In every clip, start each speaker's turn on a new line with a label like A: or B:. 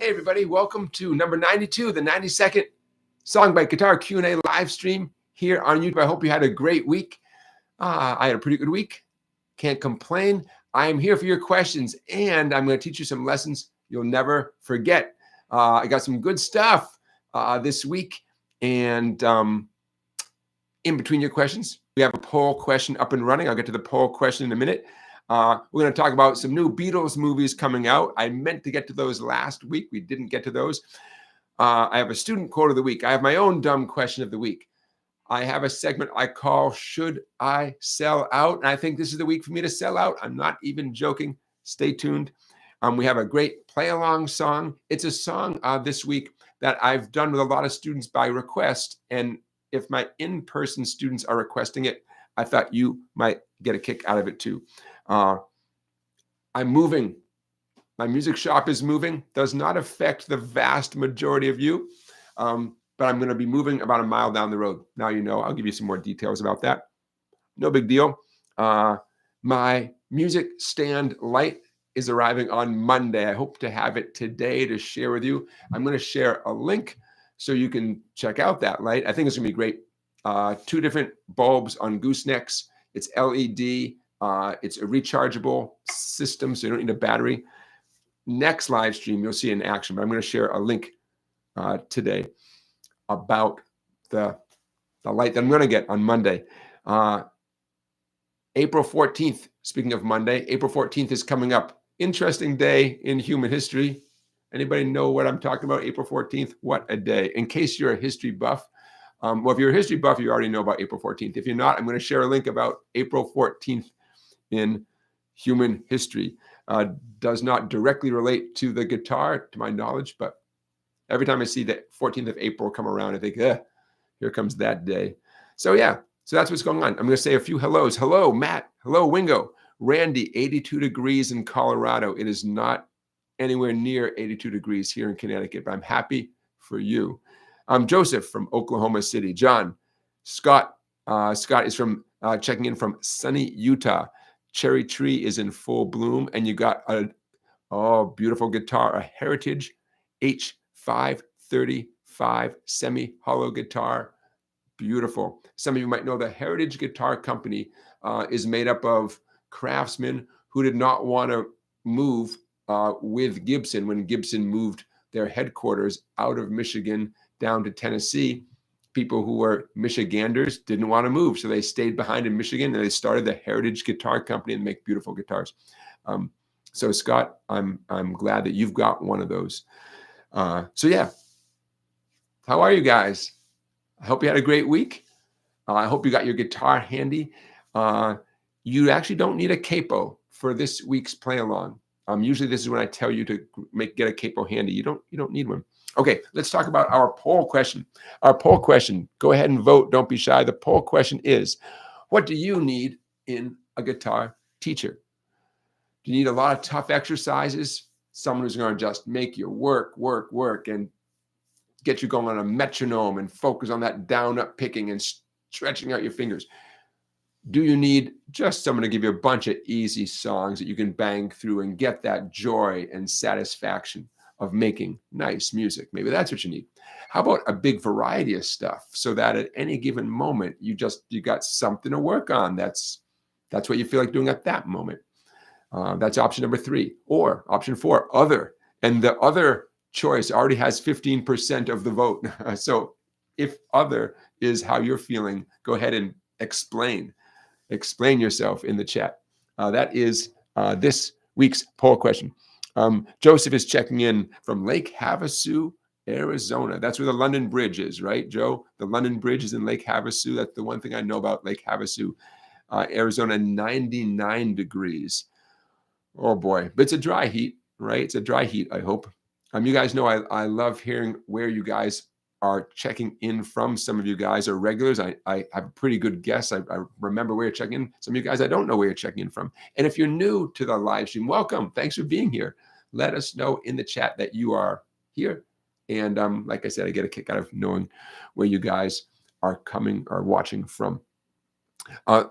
A: Hey everybody, welcome to number 92, the 92nd SongBike Guitar Q&A live stream here on YouTube. I hope you had a great week. I had a pretty good week. Can't complain. I am here for your questions, and I'm going to teach you some lessons you'll never forget. I got some good stuff this week, and in between your questions, we have a poll question up and running. I'll get to the poll question in a minute. We're going to talk about some new Beatles movies coming out. I meant to get to those last week. We didn't get to those. I have a student quote of the week. I have my own dumb question of the week. I have a segment I call Should I Sell Out? And I think this is the week for me to sell out. I'm not even joking. Stay tuned. We have a great play-along song. It's a song this week that I've done with a lot of students by request. And if my in-person students are requesting it, I thought you might get a kick out of it too. I'm moving. My music shop is moving. Does not affect the vast majority of you, but I'm going to be moving about a mile down the road. Now you know. I'll give you some more details about that. No big deal. My music stand light is arriving on Monday. I hope to have it today to share with you. I'm going to share a link so you can check out that light. I think it's going to be great. 2 different bulbs on goosenecks. It's LED. It's a rechargeable system, so you don't need a battery. Next live stream, you'll see in action, but I'm going to share a link today about the light that I'm going to get on Monday. April 14th, speaking of Monday, April 14th is coming up. Interesting day in human history. Anybody know what I'm talking about? April 14th, what a day. In case you're a history buff, well, if you're a history buff, you already know about April 14th. If you're not, I'm going to share a link about April 14th in human history. Does not directly relate to the guitar, to my knowledge, but every time I see the 14th of April come around, I think, here comes that day. So yeah, so that's what's going on. I'm going to say a few hellos. Hello, Matt. Hello, Wingo. Randy, 82 degrees in Colorado. It is not anywhere near 82 degrees here in Connecticut, but I'm happy for you. Joseph from Oklahoma City. John, Scott. Scott is from checking in from sunny Utah. Cherry tree is in full bloom, and you got a beautiful guitar, a Heritage H535 semi-hollow guitar. Beautiful. Some of you might know the Heritage Guitar Company is made up of craftsmen who did not want to move with Gibson when Gibson moved their headquarters out of Michigan down to Tennessee. People who were Michiganders didn't want to move, so they stayed behind in Michigan, and they started the Heritage Guitar Company and make beautiful guitars. So Scott, I'm glad that you've got one of those. So yeah, how are you guys? I hope you had a great week. I hope you got your guitar handy. You actually don't need a capo for this week's play along. Usually this is when I tell you to get a capo handy. You don't need one. Okay, let's talk about our poll question. Our poll question, go ahead and vote. Don't be shy. The poll question is, what do you need in a guitar teacher? Do you need a lot of tough exercises? Someone who's going to just make you work, and get you going on a metronome and focus on that down-up picking and stretching out your fingers? Do you need just someone to give you a bunch of easy songs that you can bang through and get that joy and satisfaction of making nice music? Maybe that's what you need. How about a big variety of stuff so that at any given moment you got something to work on? That's what you feel like doing at that moment. That's option number 3. Or option 4, other. And the other choice already has 15% of the vote. So if other is how you're feeling, go ahead and explain yourself in the chat. That is this week's poll question. Joseph is checking in from Lake Havasu, Arizona. That's where the London Bridge is, right, Joe? The London Bridge is in Lake Havasu. That's the one thing I know about Lake Havasu. Arizona, 99 degrees. Oh boy, but it's a dry heat, right? It's a dry heat, I hope. You guys know I love hearing where you guys are checking in from. Some of you guys are regulars. I have a pretty good guess. I remember where you're checking in. Some of you guys, I don't know where you're checking in from. And if you're new to the live stream, welcome. Thanks for being here. Let us know in the chat that you are here. And like I said, I get a kick out of knowing where you guys are coming or watching from. I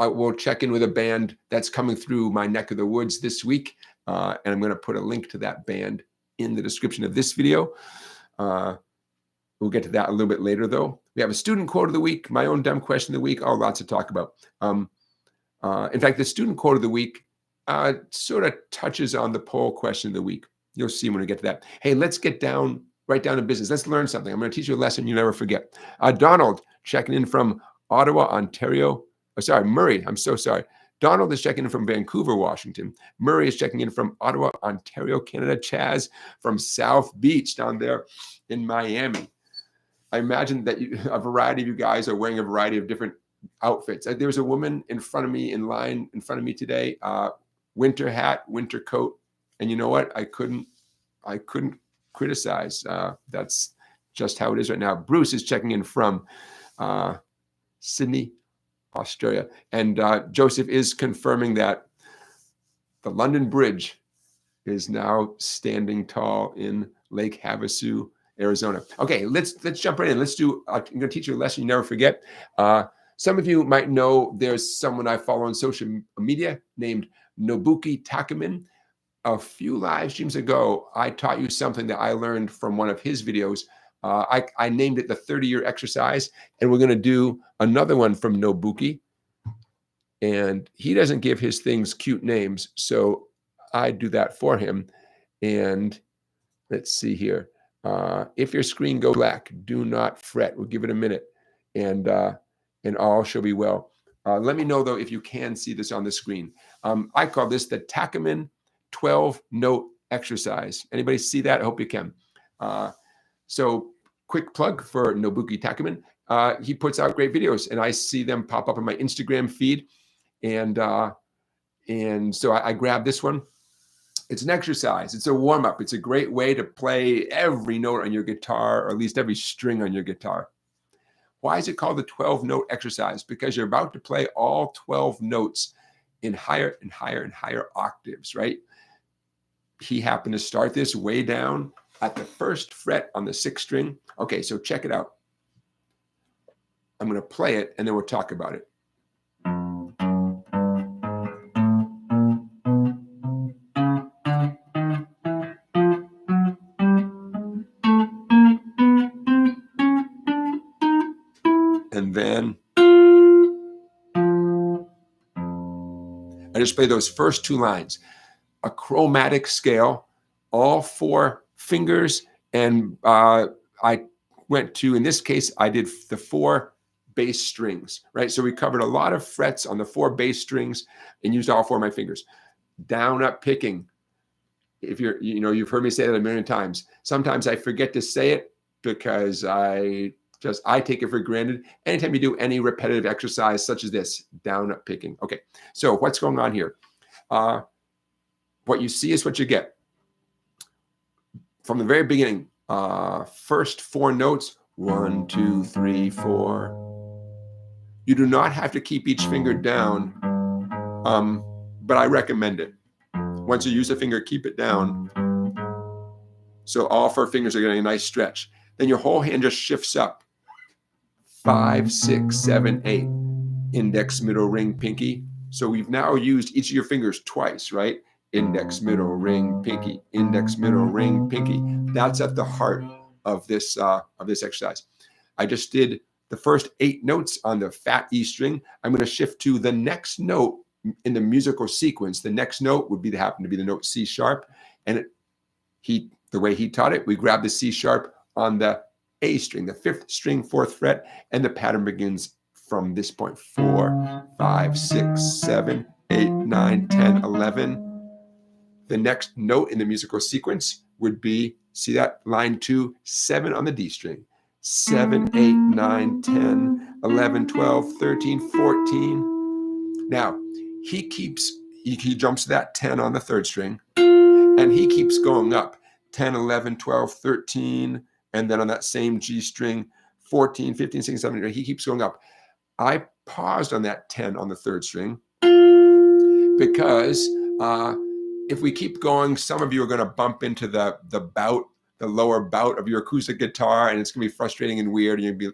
A: will check in with a band that's coming through my neck of the woods this week. And I'm going to put a link to that band in the description of this video. We'll get to that a little bit later, though. We have a student quote of the week, my own dumb question of the week, lots to talk about. In fact, the student quote of the week sort of touches on the poll question of the week. You'll see when we get to that. Hey, let's get right down to business. Let's learn something. I'm going to teach you a lesson you'll never forget. Donald checking in from Ottawa, Ontario. Oh, sorry, Murray. I'm so sorry. Donald is checking in from Vancouver, Washington. Murray is checking in from Ottawa, Ontario, Canada. Chaz from South Beach down there in Miami. I imagine that a variety of you guys are wearing a variety of different outfits. There was a woman in front of me in line in front of me today, winter hat, winter coat. And you know what? I couldn't criticize. That's just how it is right now. Bruce is checking in from Sydney, Australia. And Joseph is confirming that the London Bridge is now standing tall in Lake Havasu, Arizona. Okay, let's jump right in. I'm going to teach you a lesson you never forget. Some of you might know there's someone I follow on social media named Nobuki Takamen. A few live streams ago, I taught you something that I learned from one of his videos. I named it the 30-year exercise, and we're going to do another one from Nobuki. And he doesn't give his things cute names, so I do that for him. And let's see here. If your screen goes black, do not fret. We'll give it a minute, and all shall be well. Let me know, though, if you can see this on the screen. I call this the Takamen 12-note exercise. Anybody see that? I hope you can. So quick plug for Nobuki Takamen. He puts out great videos, and I see them pop up in my Instagram feed. And so I grabbed this one. It's an exercise. It's a warm-up. It's a great way to play every note on your guitar, or at least every string on your guitar. Why is it called the 12-note exercise? Because you're about to play all 12 notes in higher and higher and higher octaves, right? He happened to start this way down at the first fret on the 6th string. Okay, so check it out. I'm going to play it, and then we'll talk about it. And then I just play those first 2 lines. A chromatic scale, all 4 fingers, and I went to, in this case, I did the 4 bass strings, right? So we covered a lot of frets on the 4 bass strings and used all 4 of my fingers. Down, up, picking. If you've heard me say that a million times. Sometimes I forget to say it because I take it for granted. Anytime you do any repetitive exercise such as this, down, up, picking. Okay, so what's going on here? What you see is what you get. From the very beginning, first 4 notes, 1, 2, 3, 4. You do not have to keep each finger down, but I recommend it. Once you use a finger, keep it down. So all 4 fingers are getting a nice stretch. Then your whole hand just shifts up. 5, 6, 7, 8. Index, middle, ring, pinky. So we've now used each of your fingers twice, right? Index, middle, ring, pinky. Index, middle, ring, pinky. That's at the heart of this exercise. I just did the first 8 notes on the fat E string. I'm going to shift to the next note in the musical sequence. The next note would happen to be the note C sharp. And the way he taught it, we grab the C sharp on the A string, the 5th string, 4th fret, and the pattern begins from this point. 4, 5, 6, 7, 8, 9, 10, 11. The next note in the musical sequence would be, see that? Line 2, 7 on the D string. 7, 8, 9, 10, 11, 12, 13, 14. Now, he jumps to that 10 on the 3rd string, and he keeps going up. 10, 11, 12, 13, and then on that same G string, 14, 15, 16, 17, he keeps going up. I paused on that 10 on the 3rd string because if we keep going, some of you are going to bump into the lower bout of your acoustic guitar, and it's going to be frustrating and weird, and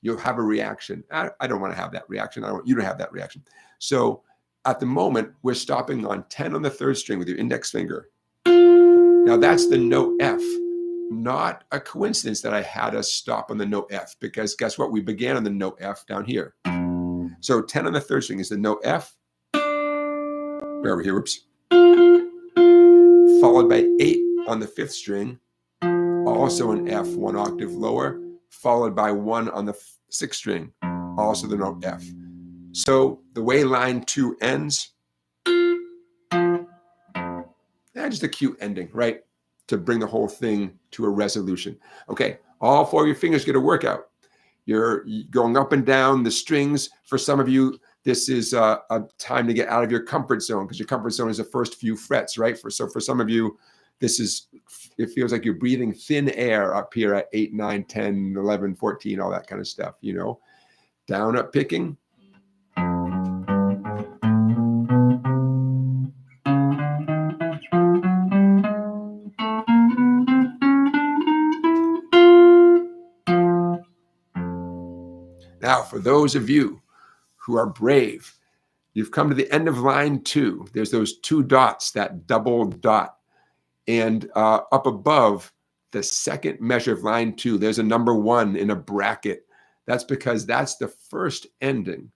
A: you'll have a reaction. I don't want to have that reaction. I don't want you to have that reaction. So at the moment, we're stopping on 10 on the 3rd string with your index finger. Now that's the note F. Not a coincidence that I had us stop on the note F, because guess what? We began on the note F down here. So 10 on the third string is the note F. Where are we here? Oops. Followed by 8 on the fifth string, also an F, 1 octave lower, followed by 1 on the sixth string, also the note F. So the way line 2 ends, just a cute ending, right? To bring the whole thing to a resolution. Okay, all 4 of your fingers get a workout. You're going up and down the strings. For some of you, this is a time to get out of your comfort zone, because your comfort zone is the first few frets, right? So for some of you, it feels like you're breathing thin air up here at 8, 9, 10, 11, 14, all that kind of stuff, you know? Down, up, picking. Now, for those of you who are brave, you've come to the end of line 2. There's those 2 dots, that double dot. And up above the second measure of line 2, there's a number 1 in a bracket. That's because that's the first ending.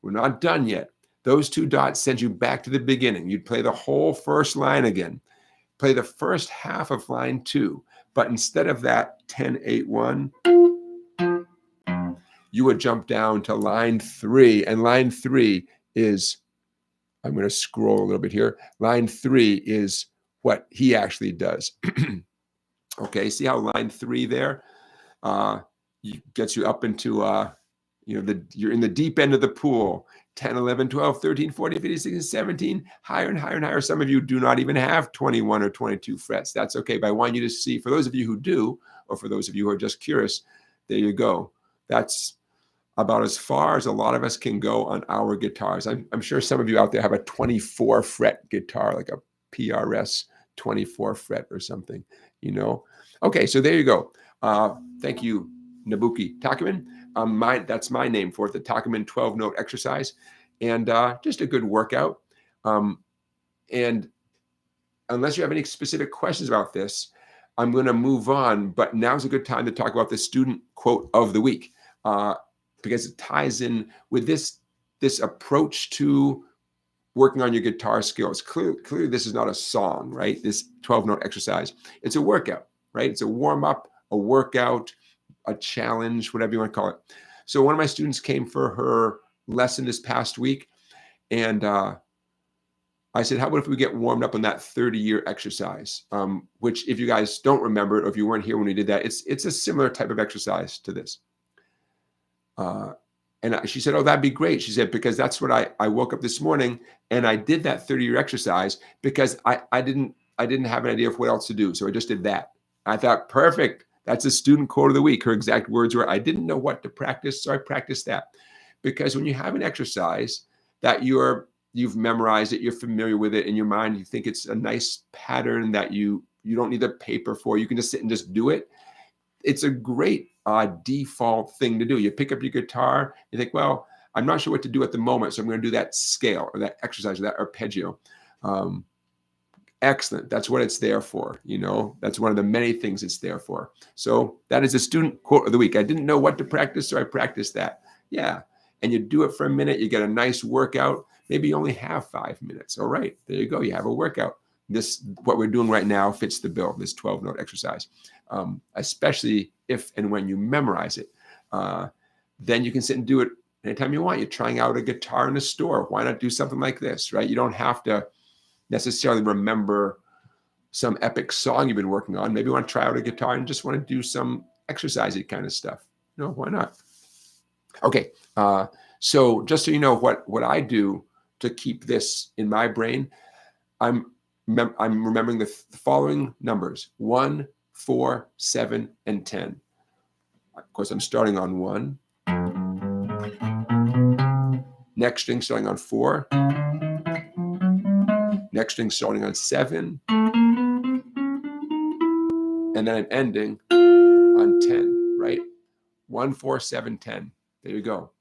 A: We're not done yet. Those 2 dots send you back to the beginning. You'd play the whole first line again. Play the first half of line 2. But instead of that 10, 8, 1, you would jump down to line 3. And line 3 is, I'm going to scroll a little bit here. Line 3 is what he actually does. Okay, see how line 3 there gets you up into, you're in the deep end of the pool. 10, 11, 12, 13, 14, 15, 16, 17, higher and higher and higher. Some of you do not even have 21 or 22 frets. That's okay. But I want you to see, for those of you who do, or for those of you who are just curious, there you go. That's about as far as a lot of us can go on our guitars. I'm sure some of you out there have a 24 fret guitar, like a PRS 24 fret or something, you know? Okay, so there you go. Thank you, Nabuki Takamen. That's my name for it, the Takamen 12-note exercise. And just a good workout. And unless you have any specific questions about this, I'm going to move on. But now's a good time to talk about the student quote of the week, because it ties in with this approach to working on your guitar skills. Clearly, this is not a song, right? This 12-note exercise. It's a workout, right? It's a warm-up, a workout, a challenge, whatever you want to call it. So one of my students came for her lesson this past week, and I said, how about if we get warmed up on that 30-year exercise, which if you guys don't remember it, or if you weren't here when we did that, it's a similar type of exercise to this. And she said, oh, that'd be great. She said, because that's what I woke up this morning and I did that 30-year exercise because I didn't have an idea of what else to do. So I just did that. I thought, perfect. That's a student quote of the week. Her exact words were, I didn't know what to practice, so I practiced that. Because when you have an exercise that you've memorized it, you're familiar with it in your mind, you think it's a nice pattern that you don't need a paper for, you can just sit and just do it. It's a great default thing to do. You pick up your guitar, you think, well, I'm not sure what to do at the moment, so I'm going to do that scale or that exercise or that arpeggio. Excellent. That's what it's there for. You know, that's one of the many things it's there for. So that is a student quote of the week. I didn't know what to practice, so I practiced that. Yeah. And you do it for a minute, you get a nice workout. Maybe you only have 5 minutes. All right, there you go. You have a workout. What we're doing right now fits the bill, this 12-note exercise, especially if and when you memorize it. Then you can sit and do it anytime you want. You're trying out a guitar in a store. Why not do something like this, right? You don't have to necessarily remember some epic song you've been working on. Maybe you want to try out a guitar and just want to do some exercisey kind of stuff. No, why not? Okay, so just so you know what I do to keep this in my brain, I'm remembering the following numbers: 1, 4, 7, and 10. Of course, I'm starting on 1. Next string starting on 4. Next string starting on 7. And then I'm ending on 10, right? 1, 4, 7, 10. There you go.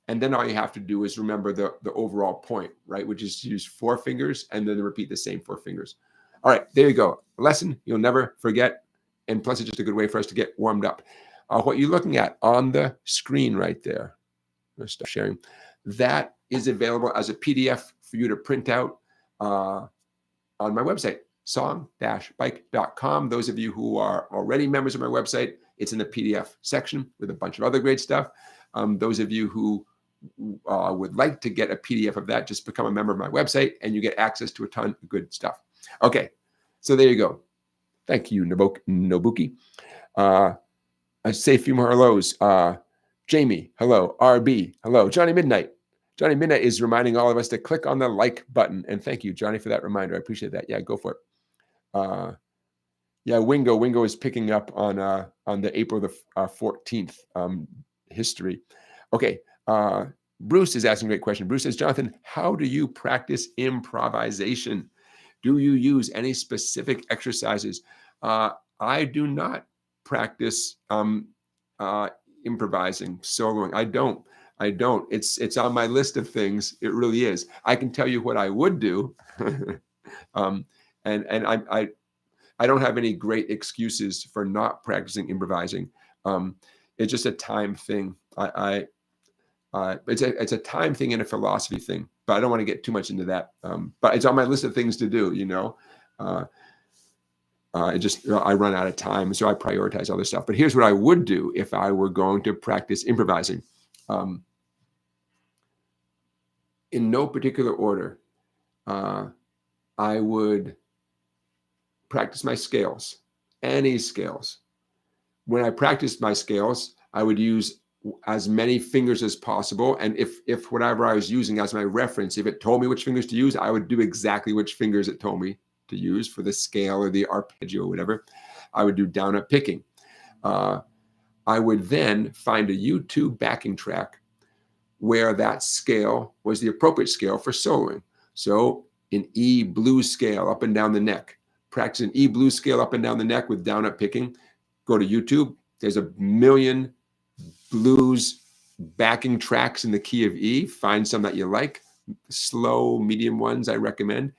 A: And then all you have to do is remember the overall point, right? Which is to use 4 fingers and then repeat the same 4 fingers. All right, there you go. A lesson you'll never forget. And plus, it's just a good way for us to get warmed up. What you're looking at on the screen right there, I'm going to stop sharing. That is available as a PDF for you to print out on my website, song-bike.com. Those of you who are already members of my website, it's in the PDF section with a bunch of other great stuff. Those of you who would like to get a PDF of that, just become a member of my website and you get access to a ton of good stuff. Okay, so there you go. Thank you, Nobuki. I say a few more hellos. Jamie, hello. RB, hello. Johnny Midnight. Johnny Midnight is reminding all of us to click on the like button. And thank you, Johnny, for that reminder. I appreciate that. Yeah, go for it. Yeah, Wingo is picking up on the April the 14th history. Okay, Bruce is asking a great question. Bruce says, Jonathan, how do you practice improvisation? Do you use any specific exercises? I do not practice improvising, soloing. I don't. It's on my list of things. It really is. I can tell you what I would do, and I don't have any great excuses for not practicing improvising. It's just a time thing. It's a time thing and a philosophy thing, but I don't want to get too much into that. But it's on my list of things to do, you know. I run out of time, so I prioritize other stuff. But here's what I would do if I were going to practice improvising. In no particular order, I would practice my scales, any scales. When I practiced my scales, I would use as many fingers as possible. And if whatever I was using as my reference, if it told me which fingers to use, I would do exactly which fingers it told me to use for the scale or the arpeggio or whatever. I would do down up picking. I would then find a YouTube backing track where that scale was the appropriate scale for soloing. So an E blues scale up and down the neck. Practice an E blues scale up and down the neck with down up picking. Go to YouTube. There's a million blues backing tracks in the key of E. Find some that you like. Slow, medium ones I recommend.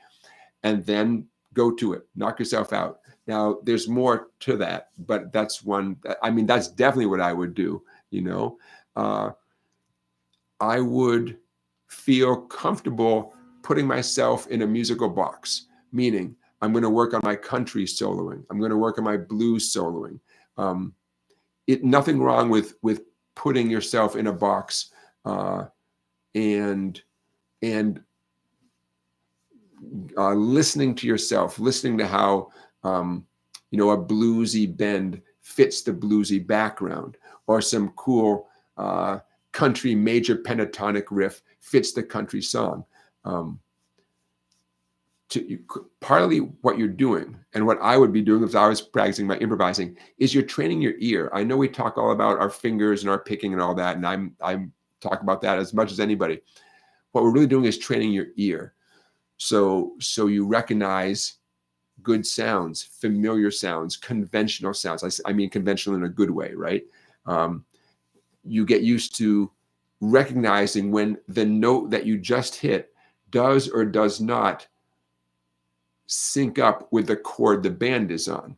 A: And then go to it. Knock yourself out. Now, there's more to that, but that's one. I mean, that's definitely what I would do, you know. I would feel comfortable putting myself in a musical box, meaning I'm going to work on my country soloing. I'm going to work on my blues soloing. Nothing wrong with putting yourself in a box and listening to yourself, listening to how a bluesy bend fits the bluesy background, or some cool country major pentatonic riff fits the country song. Partly what you're doing, and what I would be doing if I was practicing my improvising, is you're training your ear. I know we talk all about our fingers and our picking and all that, and I'm talk about that as much as anybody. What we're really doing is training your ear. So you recognize good sounds, familiar sounds, conventional sounds. I mean conventional in a good way, right? You get used to recognizing when the note that you just hit does or does not sync up with the chord the band is on.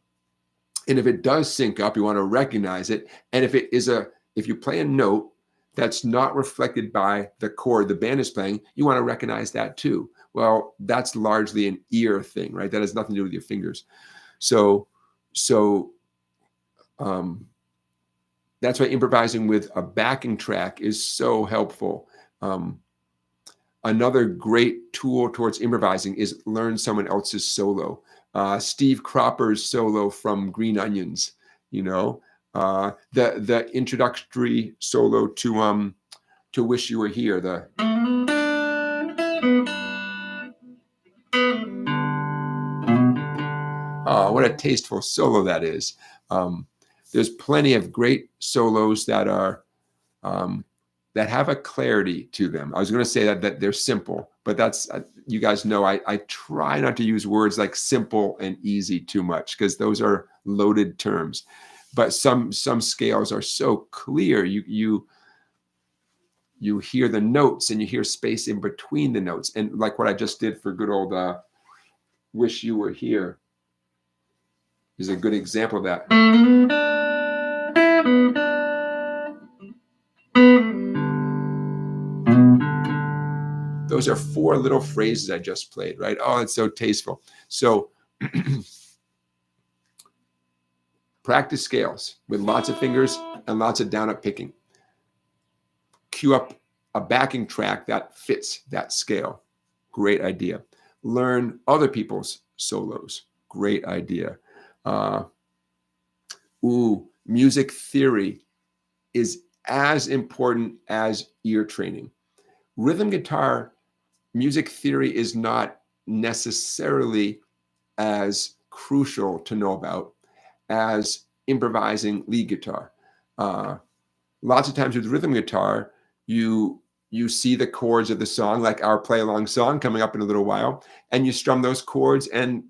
A: And if it does sync up, you want to recognize it. And if you play a note that's not reflected by the chord the band is playing, you want to recognize that too. Well, that's largely an ear thing, right? That has nothing to do with your fingers. So that's why improvising with a backing track is so helpful. Another great tool towards improvising is learn someone else's solo. Steve Cropper's solo from Green Onions, the introductory solo to Wish You Were Here. What a tasteful solo that is. There's plenty of great solos that are that have a clarity to them. I was going to say that they're simple, but that's, you guys know, I try not to use words like simple and easy too much, because those are loaded terms. But some scales are so clear. You hear the notes and you hear space in between the notes. And like what I just did for good old Wish You Were Here is a good example of that. Those are 4 little phrases I just played, right? Oh, it's so tasteful. So practice scales with lots of fingers and lots of down up picking. Cue up a backing track that fits that scale. Great idea. Learn other people's solos. Great idea. Music theory is as important as ear training. Rhythm guitar, music theory is not necessarily as crucial to know about as improvising lead guitar. Lots of times with rhythm guitar, you see the chords of the song, like our play along song coming up in a little while, and you strum those chords, and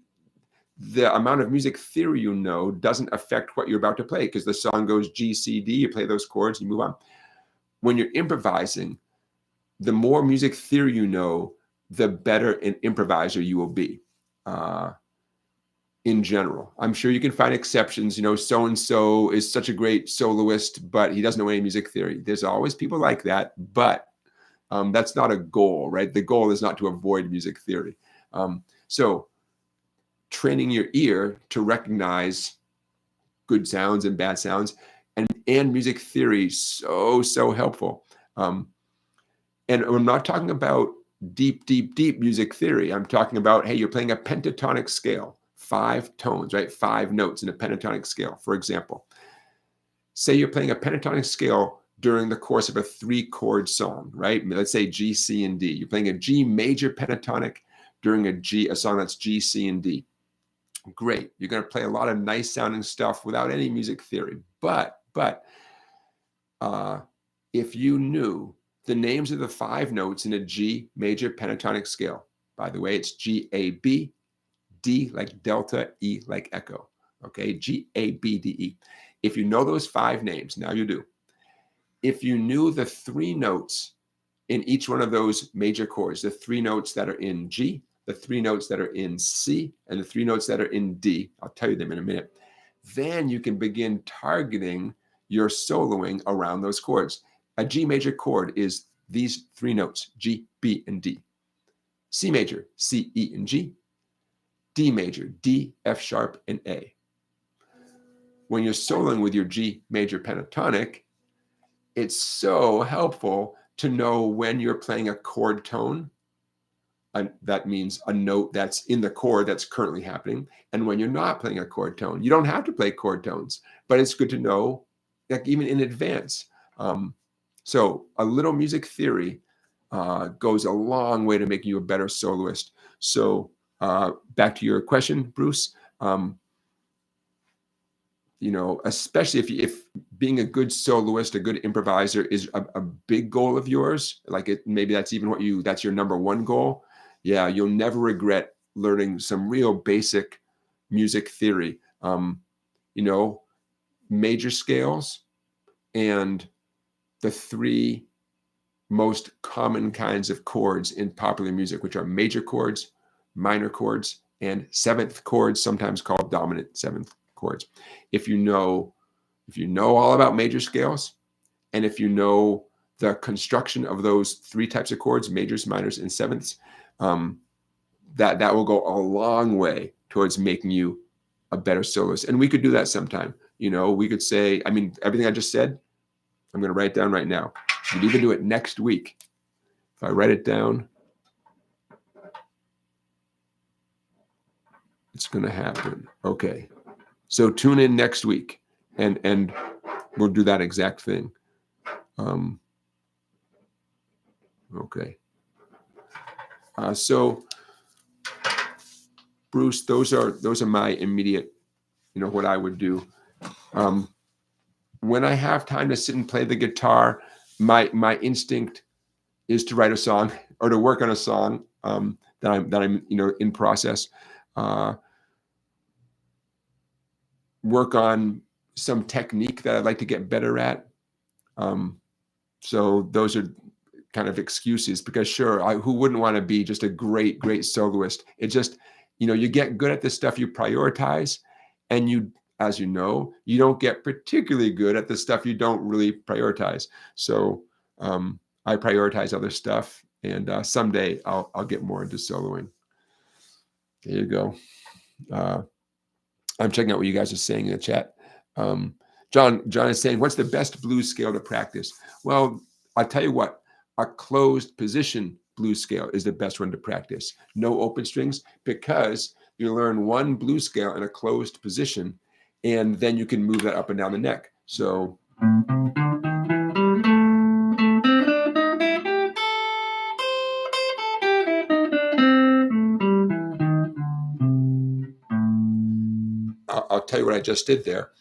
A: the amount of music theory you know doesn't affect what you're about to play, because the song goes G, C, D, you play those chords, you move on. When you're improvising, the more music theory you know, the better an improviser you will be. In general, I'm sure you can find exceptions. You know, so-and-so is such a great soloist, but he doesn't know any music theory. There's always people like that, but that's not a goal, right? The goal is not to avoid music theory. So training your ear to recognize good sounds and bad sounds, and music theory, so helpful. And I'm not talking about deep music theory. I'm talking about, hey, you're playing a pentatonic scale, 5 tones, right? 5 notes in a pentatonic scale, for example. Say you're playing a pentatonic scale during the course of a 3-chord song, right? Let's say G, C, and D. You're playing a G major pentatonic during a song that's G, C, and D. Great. You're going to play a lot of nice sounding stuff without any music theory. But if you knew the names of the 5 notes in a G major pentatonic scale, by the way, it's G, A, B, D like Delta, E like Echo. Okay, G, A, B, D, E. If you know those 5 names, now you do. If you knew the 3 notes in each one of those major chords, the 3 notes that are in G, the 3 notes that are in C, and the 3 notes that are in D, I'll tell you them in a minute, then you can begin targeting your soloing around those chords. A G major chord is these 3 notes, G, B, and D. C major, C, E, and G. D major, D, F sharp, and A. When you're soloing with your G major pentatonic, it's so helpful to know when you're playing a chord tone. That means a note that's in the chord that's currently happening. And when you're not playing a chord tone, you don't have to play chord tones, but it's good to know, like, even in advance. So a little music theory goes a long way to making you a better soloist. So back to your question, Bruce. You know, especially if being a good soloist, a good improviser is a big goal of yours, like maybe that's even that's your number 1 goal. Yeah, you'll never regret learning some real basic music theory. You know, major scales and the 3 most common kinds of chords in popular music, which are major chords, minor chords, and 7th chords, sometimes called dominant 7th chords. If you know all about major scales, and if you know the construction of those 3 types of chords, majors, minors, and 7ths, that will go a long way towards making you a better soloist. And we could do that sometime. You know, we could say, I mean, everything I just said, I'm going to write it down right now. We'd even do it next week. If I write it down, it's going to happen. Okay. So tune in next week, and we'll do that exact thing. Okay. So Bruce, those are my immediate, you know, what I would do. When I have time to sit and play the guitar, my instinct is to write a song or to work on a song that I'm you know, in process. Work on some technique that I'd like to get better at. So those are kind of excuses, because sure, who wouldn't want to be just a great soloist? You get good at the stuff you prioritize, and you, as you know, you don't get particularly good at the stuff you don't really prioritize. So I prioritize other stuff, and someday I'll get more into soloing. There you go. I'm checking out what you guys are saying in the chat. John is saying, what's the best blues scale to practice? Well, I'll tell you what, a closed position blues scale is the best one to practice. No open strings, because you learn one blues scale in a closed position, and then you can move that up and down the neck. So I'll tell you what I just did there.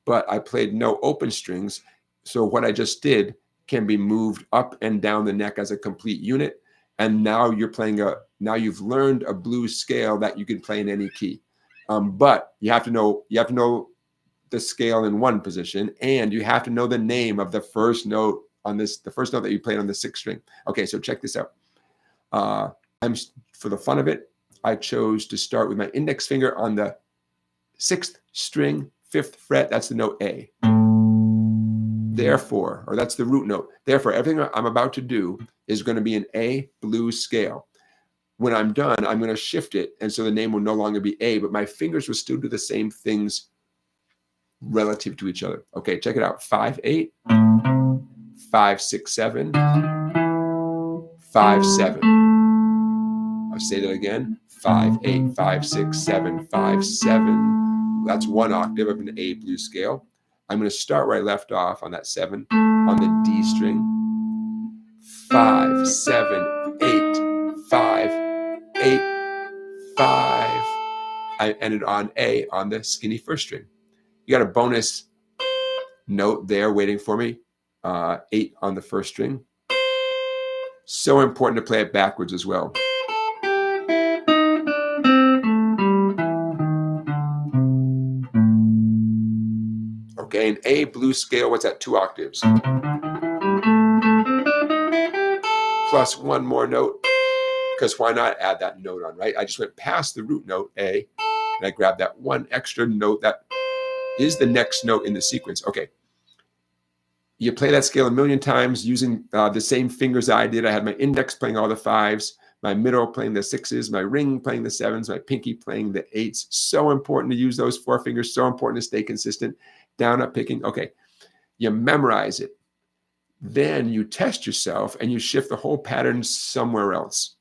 A: But I played no open strings. So what I just did can be moved up and down the neck as a complete unit. And now you're playing now you've learned a blues scale that you can play in any key. But you have to know the scale in one position, and you have to know the name of the first note on this, the first note that you played on the sixth string. Okay, so check this out. For the fun of it, I chose to start with my index finger on the sixth string, fifth fret. That's the note A. Therefore, or that's the root note. Therefore, everything I'm about to do is going to be an A blues scale. When I'm done, I'm going to shift it, and so the name will no longer be A, but my fingers will still do the same things relative to each other. Okay, check it out. 5-8, 5-6-7, 5-7. I'll say that again. 5-8, 5-6-7, 5-7. That's one octave of an A blues scale. I'm going to start where I left off on that 7 on the D string. 5, 7, 8, 5, 8, 5. I ended on A on the skinny first string. You got a bonus note there waiting for me. 8 on the first string. So important to play it backwards as well. Okay, an A blues scale, what's that? 2 octaves. Plus one more note, because why not add that note on, right? I just went past the root note, A, and I grabbed that one extra note that is the next note in the sequence. Okay. You play that scale a million times using the same fingers I did. I had my index playing all the 5s, my middle playing the 6s, my ring playing the 7s, my pinky playing the 8s. So important to use those 4 fingers, so important to stay consistent. Down, up, picking. Okay. You memorize it. Then you test yourself and you shift the whole pattern somewhere else.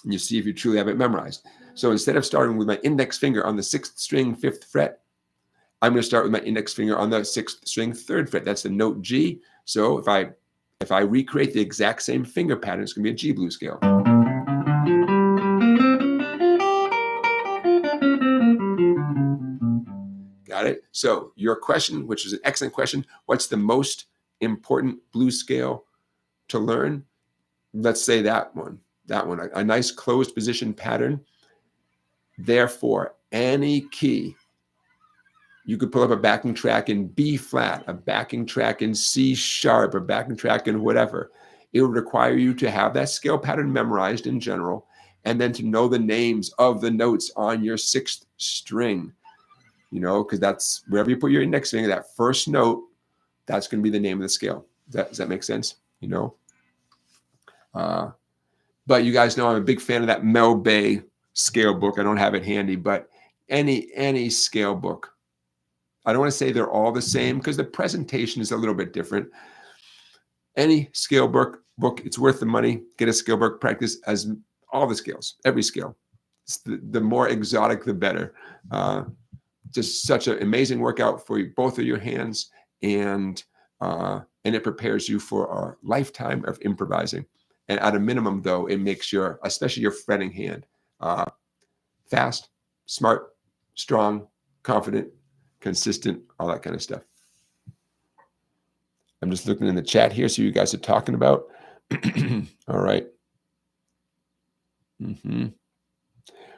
A: And you see if you truly have it memorized. So instead of starting with my index finger on the 6th string, 5th fret, I'm going to start with my index finger on the 6th string, 3rd fret. That's the note G. So if I recreate the exact same finger pattern, it's going to be a G blues scale. Got it? So your question, which is an excellent question, what's the most important blues scale to learn? Let's say that one, a nice closed position pattern. Therefore, any key, you could pull up a backing track in B flat, a backing track in C sharp, a backing track in whatever. It would require you to have that scale pattern memorized in general, and then to know the names of the notes on your 6th string, because that's wherever you put your index finger, that first note, that's going to be the name of the scale. Does that make sense? But you guys know I'm a big fan of that Mel Bay scale book. I don't have it handy, but any scale book. I don't want to say they're all the same because the presentation is a little bit different. Any scale book, it's worth the money. Get a scale book, practice as all the scales, every scale. It's the more exotic, the better. Just such an amazing workout for both of your hands, and it prepares you for a lifetime of improvising. And at a minimum, though, it makes especially your fretting hand, fast, smart, strong, confident, consistent, all that kind of stuff. I'm just looking in the chat here, so you guys are talking about. All right.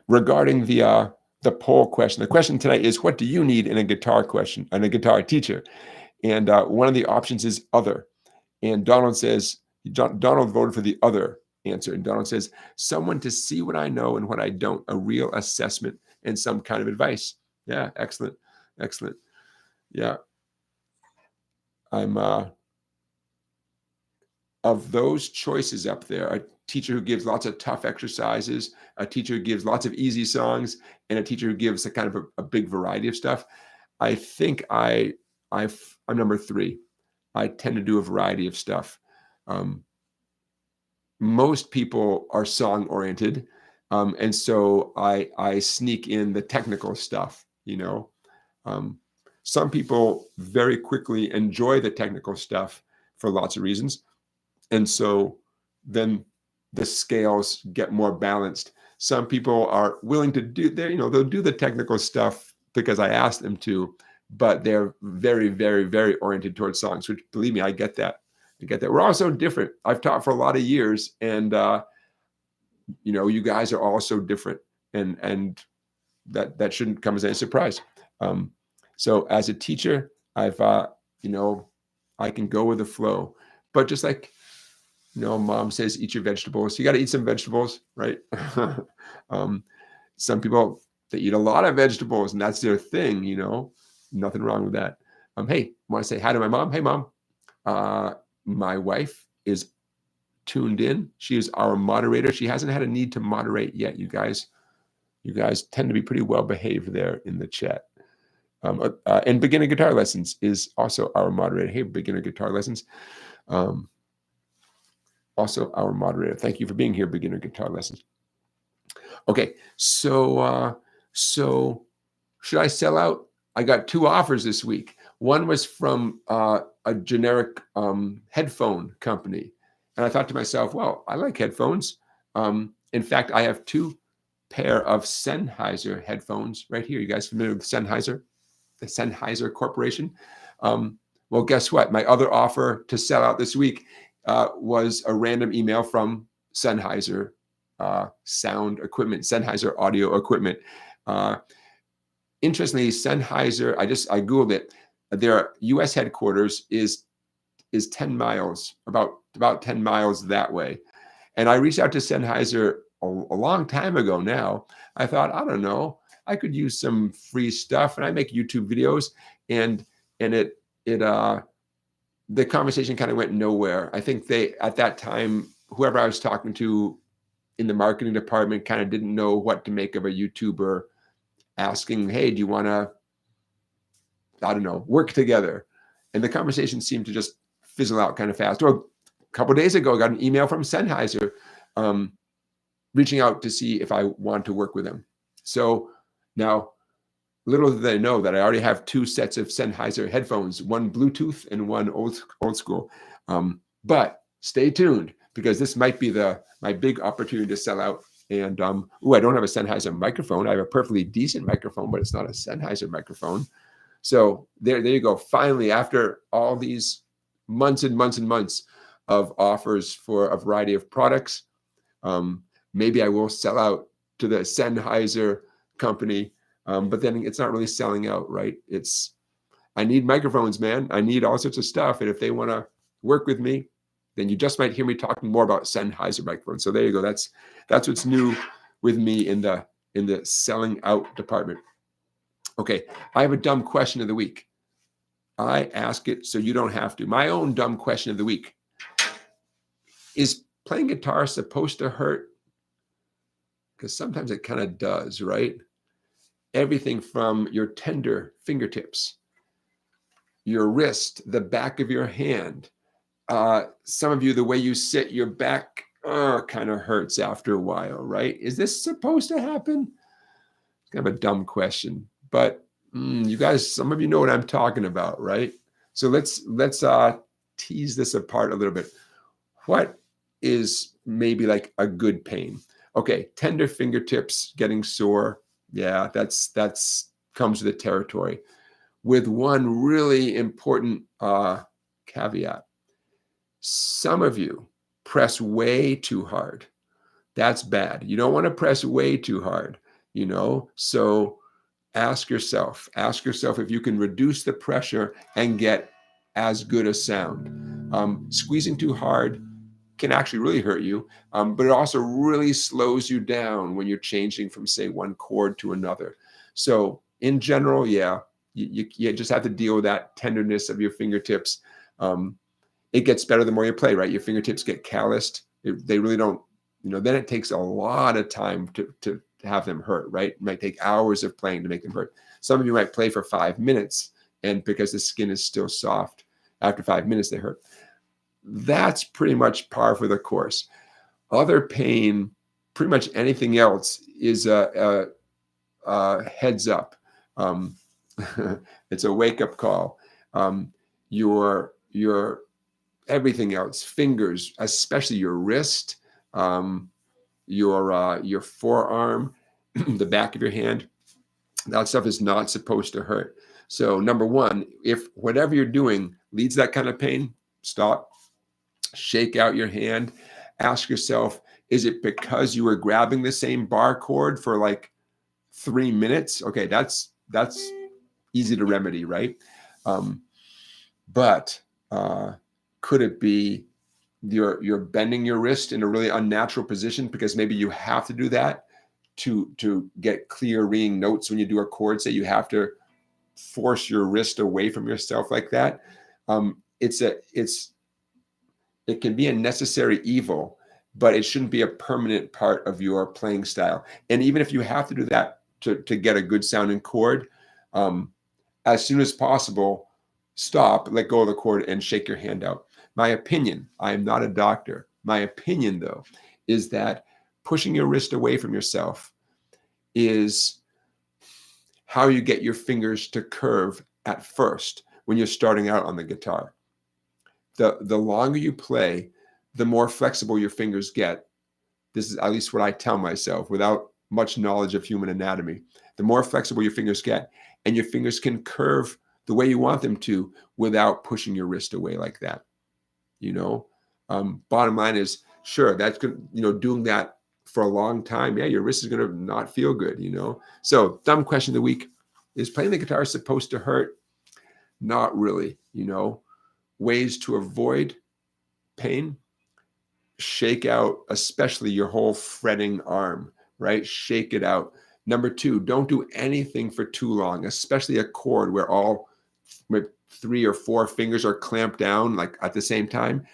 A: Regarding the poll question, the question tonight is, what do you need in a guitar teacher? And one of the options is other. And Donald says, Donald voted for the other answer. And Donald says, someone to see what I know and what I don't, a real assessment and some kind of advice. Yeah, excellent. Excellent. Yeah. I'm of those choices up there, a teacher who gives lots of tough exercises, a teacher who gives lots of easy songs, and a teacher who gives a kind of a big variety of stuff. I think I'm number 3. I tend to do a variety of stuff. Most people are song oriented. And so I sneak in the technical stuff, you know. Some people very quickly enjoy the technical stuff for lots of reasons. And so then the scales get more balanced. Some people are willing to do they'll do the technical stuff because I asked them to, but they're very, very, very oriented towards songs, which, believe me, I get that. I get that. We're all so different. I've taught for a lot of years, and you guys are all so different, and that shouldn't come as any surprise. So as a teacher, I've I can go with the flow, but just like mom says, eat your vegetables. You got to eat some vegetables, right? Some people, they eat a lot of vegetables and that's their thing, nothing wrong with that. Hey, want to say hi to my mom? Hey, mom. My wife is tuned in. She is our moderator. She hasn't had a need to moderate yet. You guys tend to be pretty well behaved there in the chat. And Beginner Guitar Lessons is also our moderator. Hey, Beginner Guitar Lessons. Also our moderator. Thank you for being here, Beginner Guitar Lessons. Okay, so should I sell out? I got 2 offers this week. One was from a generic headphone company. And I thought to myself, well, I like headphones. In fact, I have 2 pair of Sennheiser headphones right here. You guys familiar with Sennheiser? The Sennheiser Corporation? Well, guess what? My other offer to sell out this week was a random email from Sennheiser sound equipment, Sennheiser audio equipment. Interestingly, Sennheiser, I Googled it. Their U.S. headquarters is 10 miles, about 10 miles that way. And I reached out to Sennheiser a long time ago now. I thought, I don't know, I could use some free stuff, and I make YouTube videos, and the conversation kind of went nowhere. I think at that time, whoever I was talking to in the marketing department kind of didn't know what to make of a YouTuber asking, hey, do you want to, I don't know, work together? And the conversation seemed to just fizzle out kind of fast. Well, a couple of days ago, I got an email from Sennheiser reaching out to see if I want to work with them. So now, little did they know that I already have 2 sets of Sennheiser headphones, one Bluetooth and one old school. But stay tuned, because this might be my big opportunity to sell out. And I don't have a Sennheiser microphone. I have a perfectly decent microphone, but it's not a Sennheiser microphone. So there you go. Finally, after all these months and months and months of offers for a variety of products, maybe I will sell out to the Sennheiser company. But then it's not really selling out, right? I need microphones, man. I need all sorts of stuff. And if they want to work with me, then you just might hear me talking more about Sennheiser microphones. So there you go. That's what's new with me in the selling out department. Okay, I have a dumb question of the week. I ask it so you don't have to. My own dumb question of the week. Is playing guitar supposed to hurt? Because sometimes it kind of does, right? Everything from your tender fingertips, your wrist, the back of your hand. Some of you, the way you sit, your back kind of hurts after a while, right? Is this supposed to happen? It's kind of a dumb question, but you guys, some of you know what I'm talking about, right? So let's tease this apart a little bit. What is maybe like a good pain? Okay, tender fingertips getting sore. Yeah, that's comes with the territory. With one really important caveat. Some of you press way too hard. That's bad. You don't want to press way too hard, So ask yourself if you can reduce the pressure and get as good a sound. Squeezing too hard can actually really hurt you, but it also really slows you down when you're changing from, say, one chord to another. So in general, yeah, you just have to deal with that tenderness of your fingertips. It gets better the more you play, right? Your fingertips get calloused. They really don't, then it takes a lot of time to have them hurt, right? It might take hours of playing to make them hurt. Some of you might play for 5 minutes, and because the skin is still soft, after 5 minutes, they hurt. That's pretty much par for the course. Other pain, pretty much anything else, is a heads up. It's a wake-up call. Your everything else, fingers, especially your wrist, your forearm, the back of your hand, that stuff is not supposed to hurt. So number one, if whatever you're doing leads to that kind of pain, stop, shake out your hand, ask yourself, is it because you were grabbing the same bar chord for like 3 minutes? Okay, that's easy to remedy, right? But could it be you're bending your wrist in a really unnatural position because maybe you have to do that to get clear ringing notes when you do a chord? Say you have to force your wrist away from yourself like that. It can be a necessary evil, but it shouldn't be a permanent part of your playing style. And even if you have to do that to get a good sounding chord, as soon as possible, stop, let go of the chord, and shake your hand out. My opinion, I am not a doctor. My opinion, though, is that pushing your wrist away from yourself is how you get your fingers to curve at first when you're starting out on the guitar. The longer you play, the more flexible your fingers get. This is at least what I tell myself without much knowledge of human anatomy. The more flexible your fingers get, and your fingers can curve the way you want them to without pushing your wrist away like that. Bottom line is, sure, that's good. Doing that for a long time, yeah, your wrist is going to not feel good. So dumb question of the week: is playing the guitar supposed to hurt? Not really. Ways to avoid pain: shake out, especially your whole fretting arm, right? Shake it out. Number two, don't do anything for too long, especially a chord where all 3 or 4 fingers are clamped down like at the same time.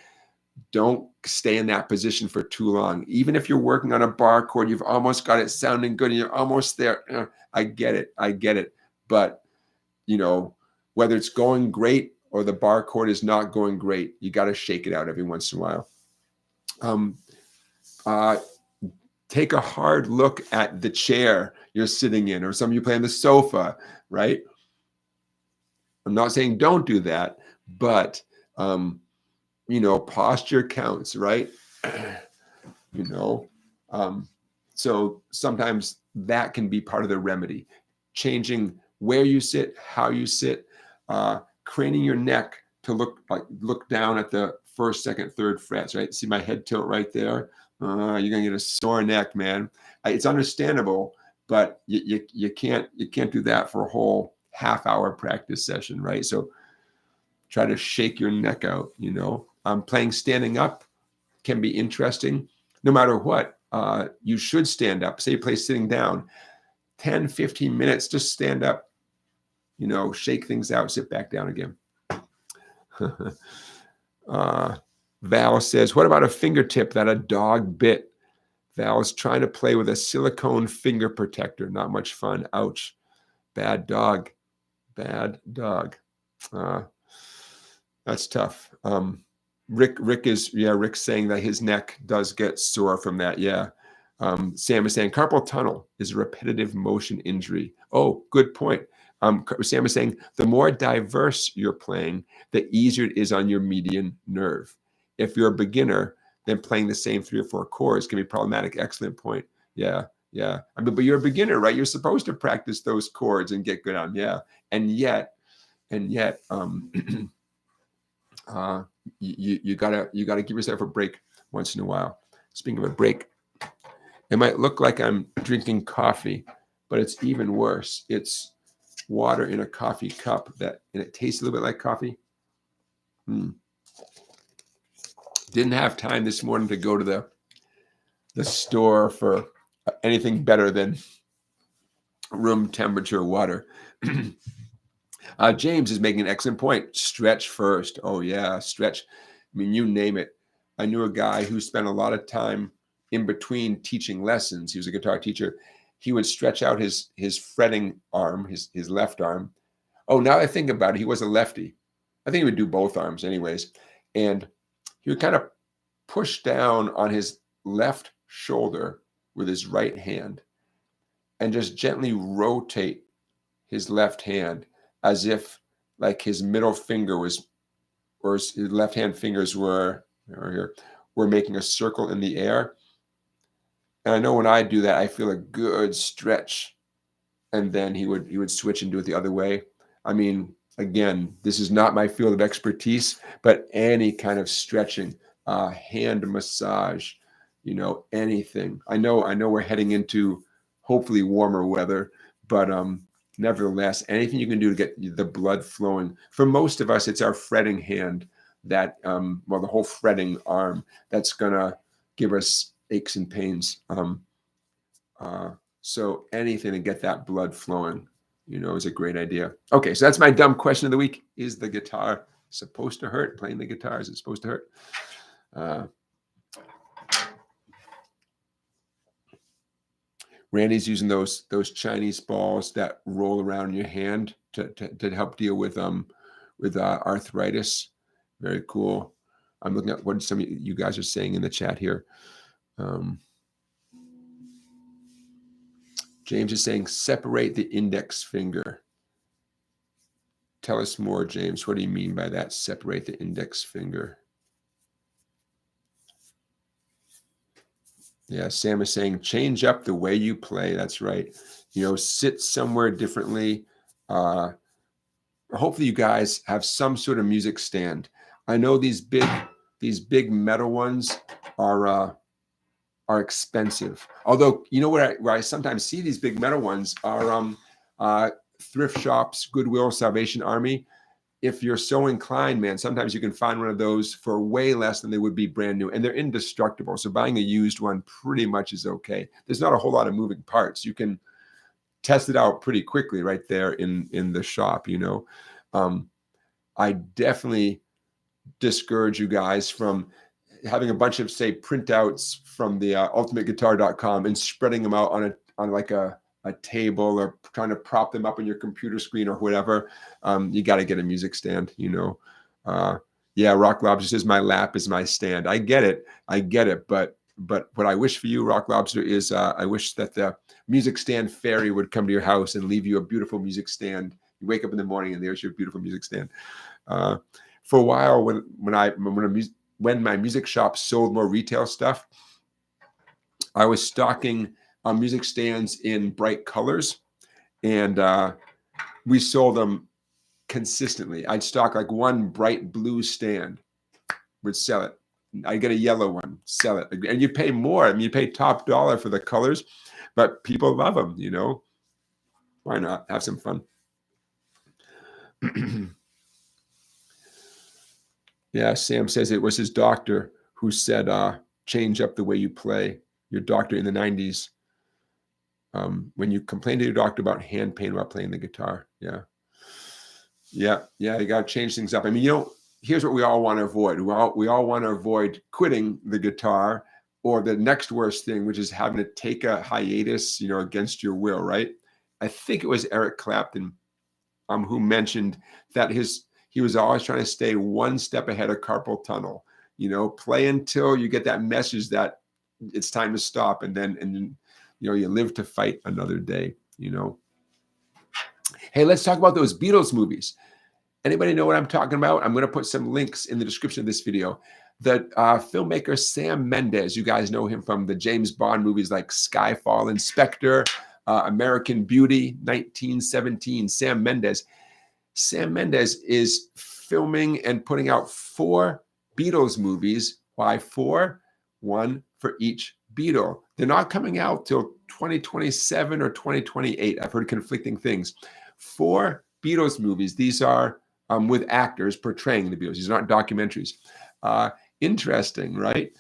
A: Don't stay in that position for too long. Even if you're working on a bar chord, you've almost got it sounding good and you're almost there. I get it. But, whether it's going great or the bar chord is not going great, you got to shake it out every once in a while. Take a hard look at the chair you're sitting in, or some of you play on the sofa, right? I'm not saying don't do that, but posture counts, right? So sometimes that can be part of the remedy. Changing where you sit, how you sit, craning your neck to look down at the first, second, third frets, right? See my head tilt right there? You're gonna get a sore neck, man. It's understandable, but you can't do that for a whole half-hour practice session, right? So try to shake your neck out. Playing standing up can be interesting. No matter what, you should stand up. Say you play sitting down, 10, 15 minutes, just stand up. Shake things out, sit back down again. Val says, what about a fingertip that a dog bit? Val's trying to play with a silicone finger protector. Not much fun. Ouch. Bad dog. That's tough. Rick's saying that his neck does get sore from that. Yeah. Sam is saying carpal tunnel is a repetitive motion injury. Oh, good point. Sam is saying the more diverse you're playing, the easier it is on your median nerve. If you're a beginner, then playing the same 3 or 4 chords can be problematic. Excellent point. Yeah. But you're a beginner, right? You're supposed to practice those chords and get good on. Yeah. And yet, you gotta give yourself a break once in a while. Speaking of a break, it might look like I'm drinking coffee, but it's even worse. It's water in a coffee cup and it tastes a little bit like coffee. Didn't have time this morning to go to the store for anything better than room temperature water. James is making an excellent point. Stretch first. Oh yeah, stretch. I mean, you name it. I knew a guy who spent a lot of time in between teaching lessons. He was a guitar teacher. He would stretch out his fretting arm, his left arm. Oh, now I think about it, he was a lefty. I think he would do both arms anyways. And he would kind of push down on his left shoulder with his right hand and just gently rotate his left hand as if like his middle finger was, or his left hand fingers were making a circle in the air. And I know when I do that, I feel a good stretch. And then he would switch and do it the other way. I mean, again, this is not my field of expertise, but any kind of stretching, hand massage, anything. I know we're heading into hopefully warmer weather, but nevertheless, anything you can do to get the blood flowing. For most of us, it's our fretting hand that, the whole fretting arm that's gonna give us aches and pains. So anything to get that blood flowing, is a great idea. Okay, so that's my dumb question of the week. Is the guitar supposed to hurt? Playing the guitar, is it supposed to hurt? Randy's using those Chinese balls that roll around in your hand to help deal with arthritis. Very cool. I'm looking at what some of you guys are saying in the chat here. James is saying, separate the index finger. Tell us more, James. What do you mean by that? Separate the index finger. Yeah, Sam is saying, change up the way you play. That's right. Sit somewhere differently. Hopefully you guys have some sort of music stand. I know these big metal ones are expensive. Although, where I sometimes see these big metal ones are thrift shops, Goodwill, Salvation Army. If you're so inclined, man, sometimes you can find one of those for way less than they would be brand new, and they're indestructible. So buying a used one pretty much is okay. There's not a whole lot of moving parts. You can test it out pretty quickly right there in the shop. I definitely discourage you guys from having a bunch of, say, printouts from the ultimateguitar.com and spreading them out on like a table or trying to prop them up on your computer screen or whatever. You got to get a music stand. Yeah, Rock Lobster says my lap is my stand. I get it. But what I wish for you, Rock Lobster, is I wish that the music stand fairy would come to your house and leave you a beautiful music stand. You wake up in the morning and there's your beautiful music stand. For a while, when my music shop sold more retail stuff, I was stocking music stands in bright colors, and we sold them consistently. I'd stock like one bright blue stand, would sell it. I'd get a yellow one, sell it. And you pay more. I mean, you pay top dollar for the colors, but people love them, Why not? Have some fun. Yeah, Sam says it was his doctor who said, change up the way you play. Your doctor in the 90s. When you complain to your doctor about hand pain while playing the guitar. Yeah. You got to change things up. I mean, here's what we all want to avoid. We all want to avoid quitting the guitar, or the next worst thing, which is having to take a hiatus, against your will, right? I think it was Eric Clapton who mentioned that he was always trying to stay one step ahead of carpal tunnel. Play until you get that message that it's time to stop, and then you live to fight another day. Hey, let's talk about those Beatles movies. Anybody know what I'm talking about? I'm going to put some links in the description of this video. The filmmaker Sam Mendes, you guys know him from the James Bond movies like Skyfall, Inspector, American Beauty, 1917. Sam Mendes is filming and putting out 4 Beatles movies. Why 4? 1 for each Beatle. They're not coming out till 2027 or 2028. I've heard conflicting things. 4 Beatles movies. These are with actors portraying the Beatles. These are not documentaries. Interesting, right?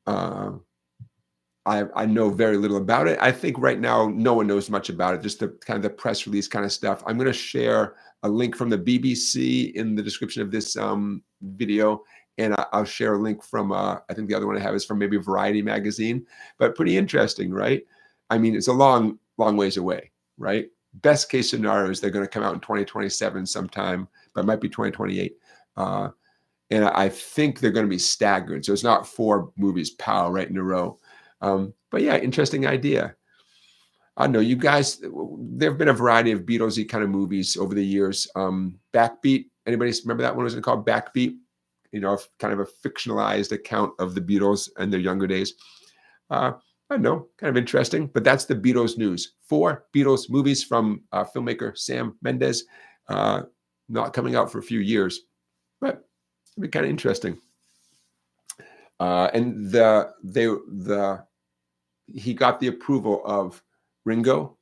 A: I know very little about it. I think right now no one knows much about it, just the kind of the press release kind of stuff. I'm going to share a link from the BBC in the description of this video, and I'll share a link from, I think the other one I have is from maybe Variety magazine, but pretty interesting, right? I mean, it's a long, long ways away, right? Best case scenario is they're going to come out in 2027 sometime, but it might be 2028. And I think they're going to be staggered. So it's not 4 movies, pow, right in a row. But yeah, interesting idea. I don't know, you guys, there have been a variety of Beatles-y kind of movies over the years. Backbeat, anybody remember that one? Was it called Backbeat? You know, kind of a fictionalized account of the Beatles and their younger days. I don't know, kind of interesting, but that's the Beatles news. 4 Beatles movies from filmmaker Sam Mendes, not coming out for a few years, but it'd be kind of interesting. And he got the approval of Ringo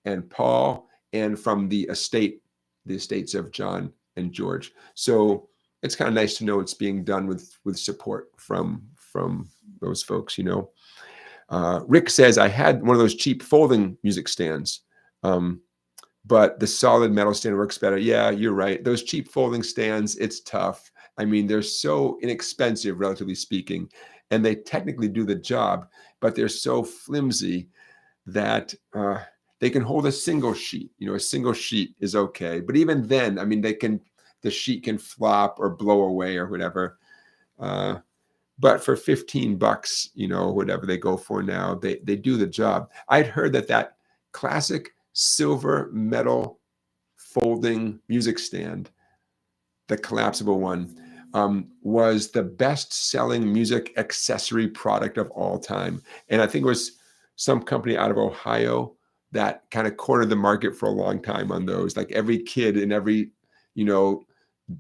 A: and Paul, and from the estates of John and George. So it's kind of nice to know it's being done with support from those folks, you know. Rick says, I had one of those cheap folding music stands, but the solid metal stand works better. Yeah, you're right. Those cheap folding stands, it's tough. I mean, they're so inexpensive, relatively speaking, and they technically do the job, but they're so flimsy that they can hold a single sheet. You know, a single sheet is okay, but even then, I mean, the sheet can flop or blow away or whatever. But for $15, you know, whatever they go for now, they do the job. I'd heard that classic silver metal folding music stand, the collapsible one, was the best-selling music accessory product of all time. And I think it was some company out of Ohio that kind of cornered the market for a long time on those. Like every kid in every, you know,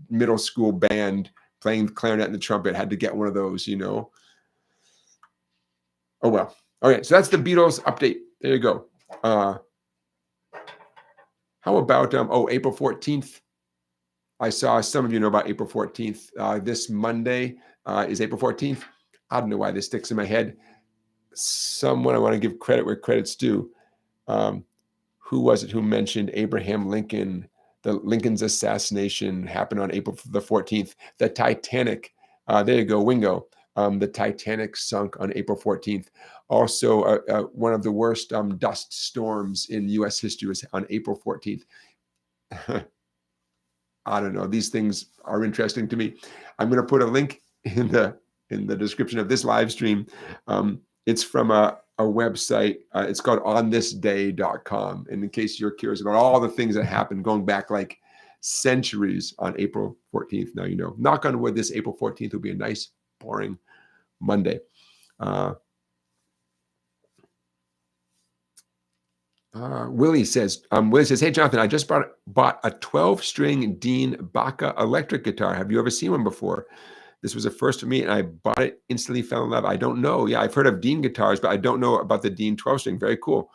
A: middle school band playing the clarinet and the trumpet had to get one of those, you know. Oh, well. Okay, so that's the Beatles update. There you go. How about, April 14th? I saw some of you know about April 14th. This Monday is April 14th. I don't know why this sticks in my head. Someone I want to give credit where credit's due. Who was it who mentioned Abraham Lincoln? Lincoln's assassination happened on April the 14th. The Titanic, there you go, Wingo. The Titanic sunk on April 14th. Also, one of the worst dust storms in U.S. history was on April 14th. I don't know. These things are interesting to me. I'm going to put a link in the description of this live stream. It's from a website. It's called onthisday.com. And in case you're curious about all the things that happened going back like centuries on April 14th, now you know. Knock on wood, this April 14th will be a nice, boring Monday. Willie says, hey, Jonathan, I just bought a 12-string Dean Baca electric guitar. Have you ever seen one before? This was a first for me, and I bought it, instantly fell in love. I don't know. Yeah, I've heard of Dean guitars, but I don't know about the Dean 12-string. Very cool.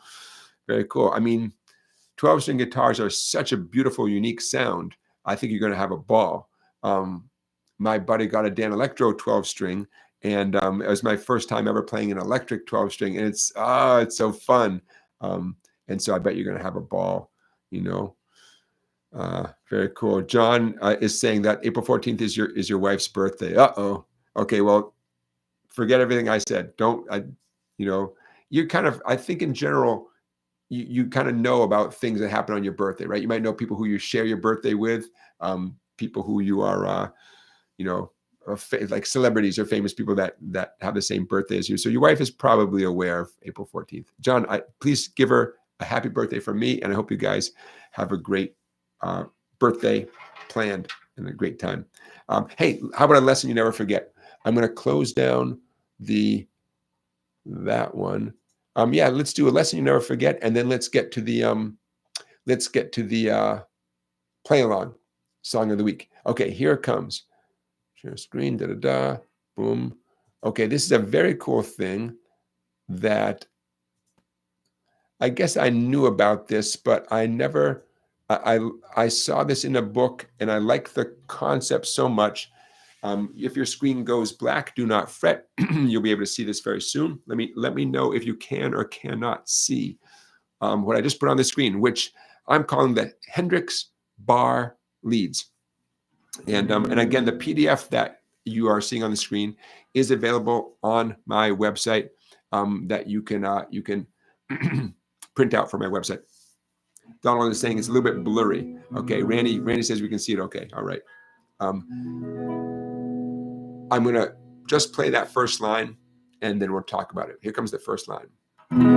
A: Very cool. I mean, 12-string guitars are such a beautiful, unique sound. I think you're going to have a ball. My buddy got a Dan Electro 12-string, and it was my first time ever playing an electric 12-string, and it's so fun. And so I bet you're going to have a ball, you know. Very cool. John is saying that April 14th is your wife's birthday. Uh-oh. Okay, well, forget everything I said. You know, you kind of, I think in general, you kind of know about things that happen on your birthday, right? You might know people who you share your birthday with, people who you are, you know, like celebrities or famous people that have the same birthday as you. So your wife is probably aware of April 14th. John, please give her a happy birthday from me, and I hope you guys have a great birthday planned and a great time. Hey, how about a lesson you never forget? I'm going to close down that one. Yeah, let's do a lesson you never forget, and then let's get to the play along song of the week. Okay, here it comes. Share screen, boom. Okay, this is a very cool thing that I guess I knew about this, but I saw this in a book, and I like the concept so much. If your screen goes black, do not fret. You'll be able to see this very soon. Let me know if you can or cannot see what I just put on the screen, which I'm calling the Hendrix Barre leads. And again, the PDF that you are seeing on the screen is available on my website that you can print out from my website. Donald is saying it's a little bit blurry. Okay, Randy says we can see it. Okay, all right. I'm going to just play that first line, and then we'll talk about it. Here comes the first line. I'm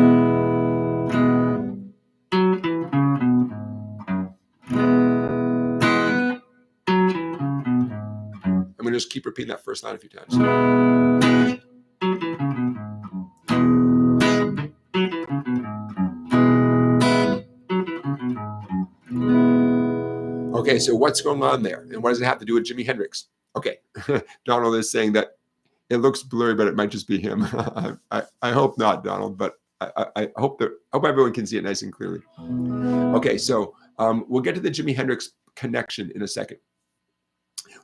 A: going to just keep repeating that first line a few times. Okay, so what's going on there? And what does it have to do with Jimi Hendrix? Okay, Donald is saying that it looks blurry, but it might just be him. I hope not, Donald, but I hope everyone can see it nice and clearly. Okay, so we'll get to the Jimi Hendrix connection in a second.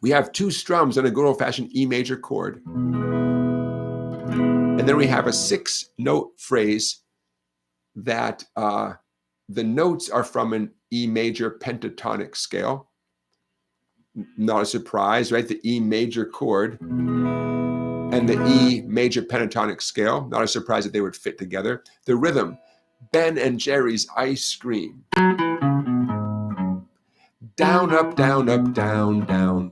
A: We have two strums on a good old-fashioned E major chord. And then we have a 6-note phrase that the notes are from an E major pentatonic scale. Not a surprise, right? The E major chord and the E major pentatonic scale. Not a surprise that they would fit together. The rhythm, Ben and Jerry's Ice Cream. Down, up, down, up, down, down.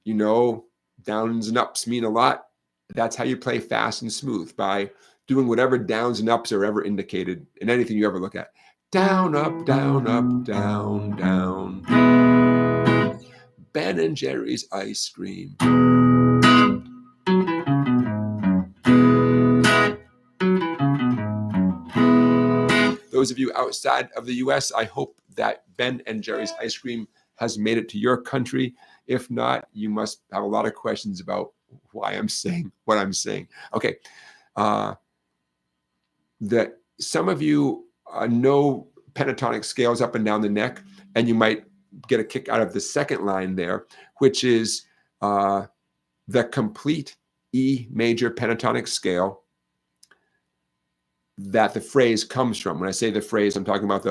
A: You know, downs and ups mean a lot. That's how you play fast and smooth, by doing whatever downs and ups are ever indicated in anything you ever look at. Down, up, down, up, down, down. Ben and Jerry's Ice Cream. Those of you outside of the US, I hope that Ben and Jerry's Ice Cream has made it to your country. If not, you must have a lot of questions about why I'm saying what I'm saying. Okay. That some of you know pentatonic scales up and down the neck, and you might get a kick out of the second line there, which is the complete E major pentatonic scale that the phrase comes from. When I say the phrase, I'm talking about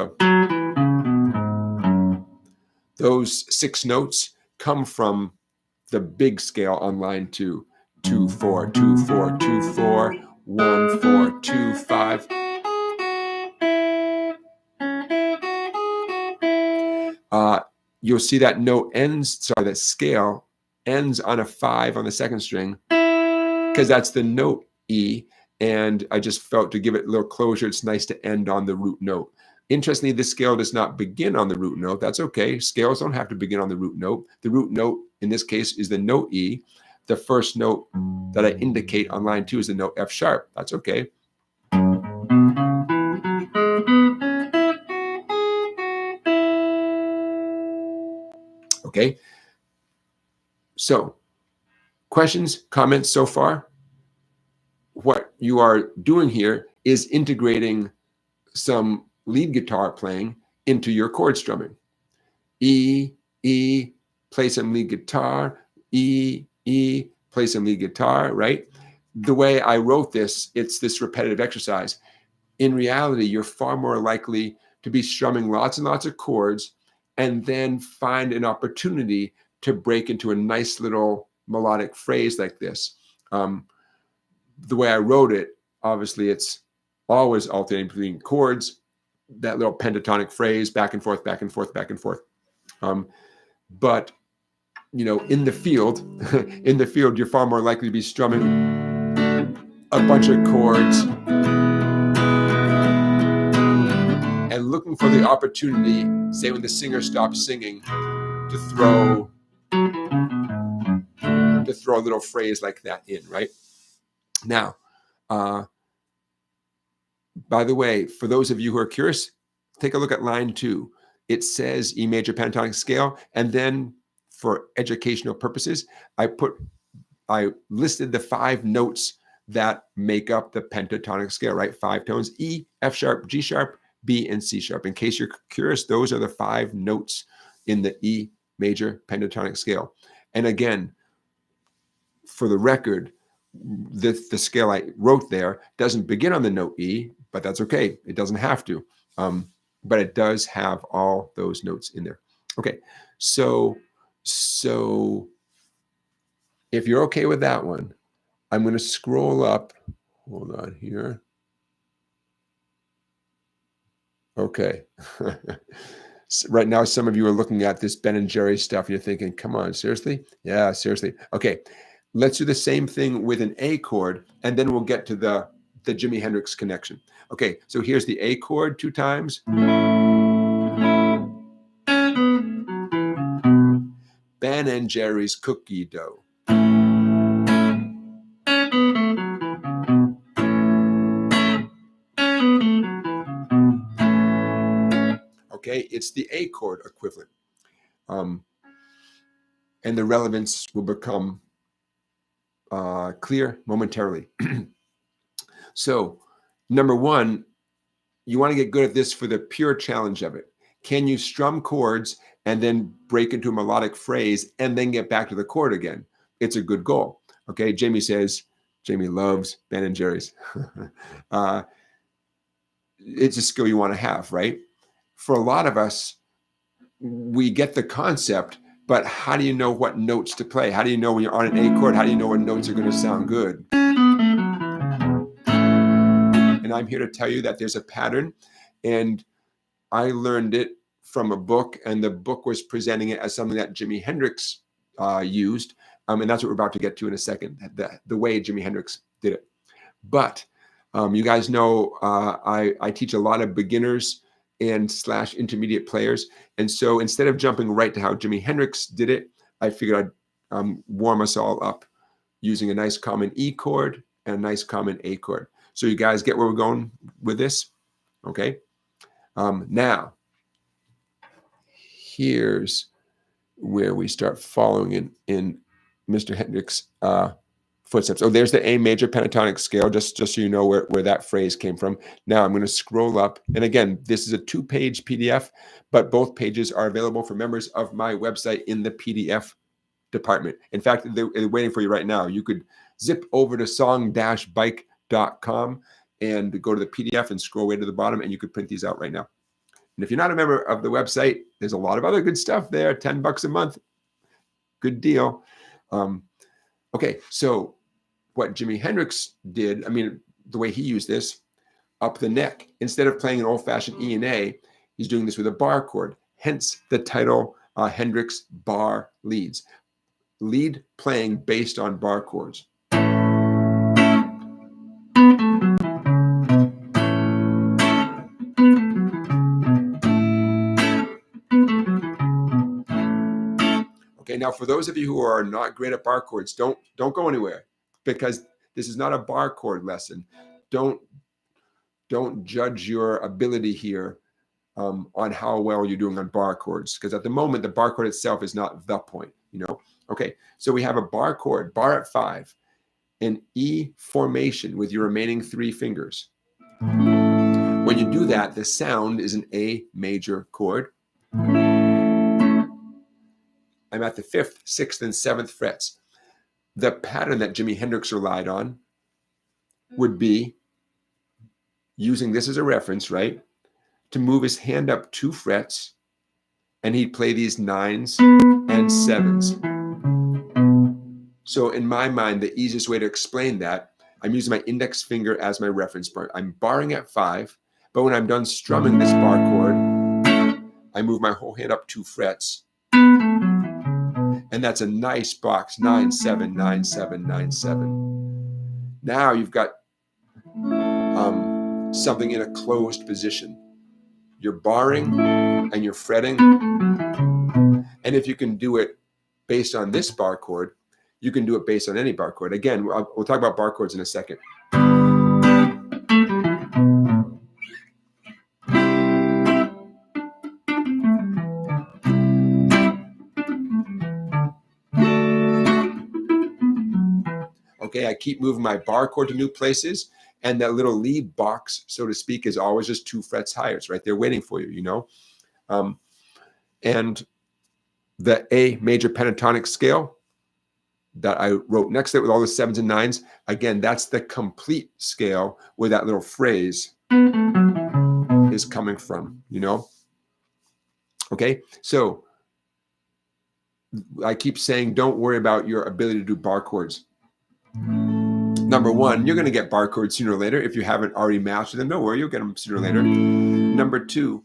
A: those 6 notes come from the big scale on line 2. 2, 4, 2, 4, 2, 4, 1, 4, 2, 5. You'll see that note ends, that scale ends on a 5 on the second string, because that's the note E. And I just felt to give it a little closure, it's nice to end on the root note. Interestingly, this scale does not begin on the root note. That's okay. Scales don't have to begin on the root note. The root note in this case is the note E. The first note that I indicate on line 2 is the note F sharp. That's okay. Okay. So, questions, comments so far? What you are doing here is integrating some lead guitar playing into your chord strumming. E, E, play some lead guitar, E, E, play some lead guitar, right? The way I wrote this, it's this repetitive exercise. In reality, you're far more likely to be strumming lots and lots of chords and then find an opportunity to break into a nice little melodic phrase like this. The way I wrote it, obviously, it's always alternating between chords, that little pentatonic phrase, back and forth, back and forth, back and forth. But you know, in the field, you're far more likely to be strumming a bunch of chords and looking for the opportunity, say when the singer stops singing, to throw a little phrase like that in, right? Now, by the way, for those of you who are curious, take a look at line 2. It says E major pentatonic scale, and then for educational purposes, I listed the 5 notes that make up the pentatonic scale, right? 5 tones: E, F sharp, G sharp, B, and C sharp. In case you're curious, those are the 5 notes in the E major pentatonic scale. And again, for the record, the scale I wrote there doesn't begin on the note E, but that's okay. It doesn't have to. But it does have all those notes in there. Okay, so if you're okay with that one, I'm going to scroll up. Hold on here. Okay. So right now, some of you are looking at this Ben and Jerry stuff. You're thinking, come on, seriously? Yeah, seriously. Okay, let's do the same thing with an A chord, and then we'll get to the Jimi Hendrix connection. Okay, so here's the A chord 2 times. Ben and Jerry's cookie dough. Okay, it's the A chord equivalent. And the relevance will become clear momentarily. So, number one, you want to get good at this for the pure challenge of it. Can you strum chords and then break into a melodic phrase and then get back to the chord again? It's a good goal. Okay, Jamie says, Jamie loves Ben and Jerry's. It's a skill you want to have, right? For a lot of us, we get the concept, but how do you know what notes to play? How do you know when you're on an A chord? How do you know what notes are going to sound good? And I'm here to tell you that there's a pattern, and I learned it from a book, and the book was presenting it as something that Jimi Hendrix used, and that's what we're about to get to in a second, the way Jimi Hendrix did it. But you guys know I teach a lot of beginners and / intermediate players, and so instead of jumping right to how Jimi Hendrix did it, I figured I'd warm us all up using a nice common E chord and a nice common A chord. So you guys get where we're going with this? Okay. Now, here's where we start following in Mr. Hendrix' footsteps. Oh, there's the A major pentatonic scale, just so you know where that phrase came from. Now I'm going to scroll up. And again, this is a 2-page PDF, but both pages are available for members of my website in the PDF department. In fact, they're waiting for you right now. You could zip over to song-bike.com and go to the PDF and scroll way to the bottom, and you could print these out right now. And if you're not a member of the website, there's a lot of other good stuff there, $10 a month. Good deal. Okay, so what Jimi Hendrix did, I mean, the way he used this, up the neck. Instead of playing an old-fashioned E and A, he's doing this with a bar chord. Hence the title, Hendrix Bar Leads. Lead playing based on bar chords. Okay, now for those of you who are not great at bar chords, don't go anywhere, because this is not a bar chord lesson. Don't judge your ability here on how well you're doing on bar chords, because at the moment the bar chord itself is not the point, you know. Okay, so we have a bar chord, bar at 5, an E formation with your remaining 3 fingers. When you do that, the sound is an A major chord. I'm at the 5th, 6th, and 7th frets. The pattern that Jimi Hendrix relied on would be using this as a reference, right? To move his hand up 2 frets, and he'd play these 9s and 7s. So in my mind, the easiest way to explain that, I'm using my index finger as my reference point. I'm barring at 5, but when I'm done strumming this bar chord, I move my whole hand up 2 frets. And that's a nice box, 9, 7, 9, 7, 9, 7. Now you've got something in a closed position. You're barring and you're fretting. And if you can do it based on this bar chord, you can do it based on any bar chord. Again, we'll talk about bar chords in a second. Okay, I keep moving my bar chord to new places, and that little lead box, so to speak, is always just 2 frets higher. It's right there waiting for you, you know. And the A major pentatonic scale, that I wrote next to it with all the sevens and nines. Again, that's the complete scale where that little phrase is coming from, you know? Okay, so I keep saying, don't worry about your ability to do bar chords. Number one, you're going to get bar chords sooner or later. If you haven't already mastered them, don't worry, you'll get them sooner or later. Number two,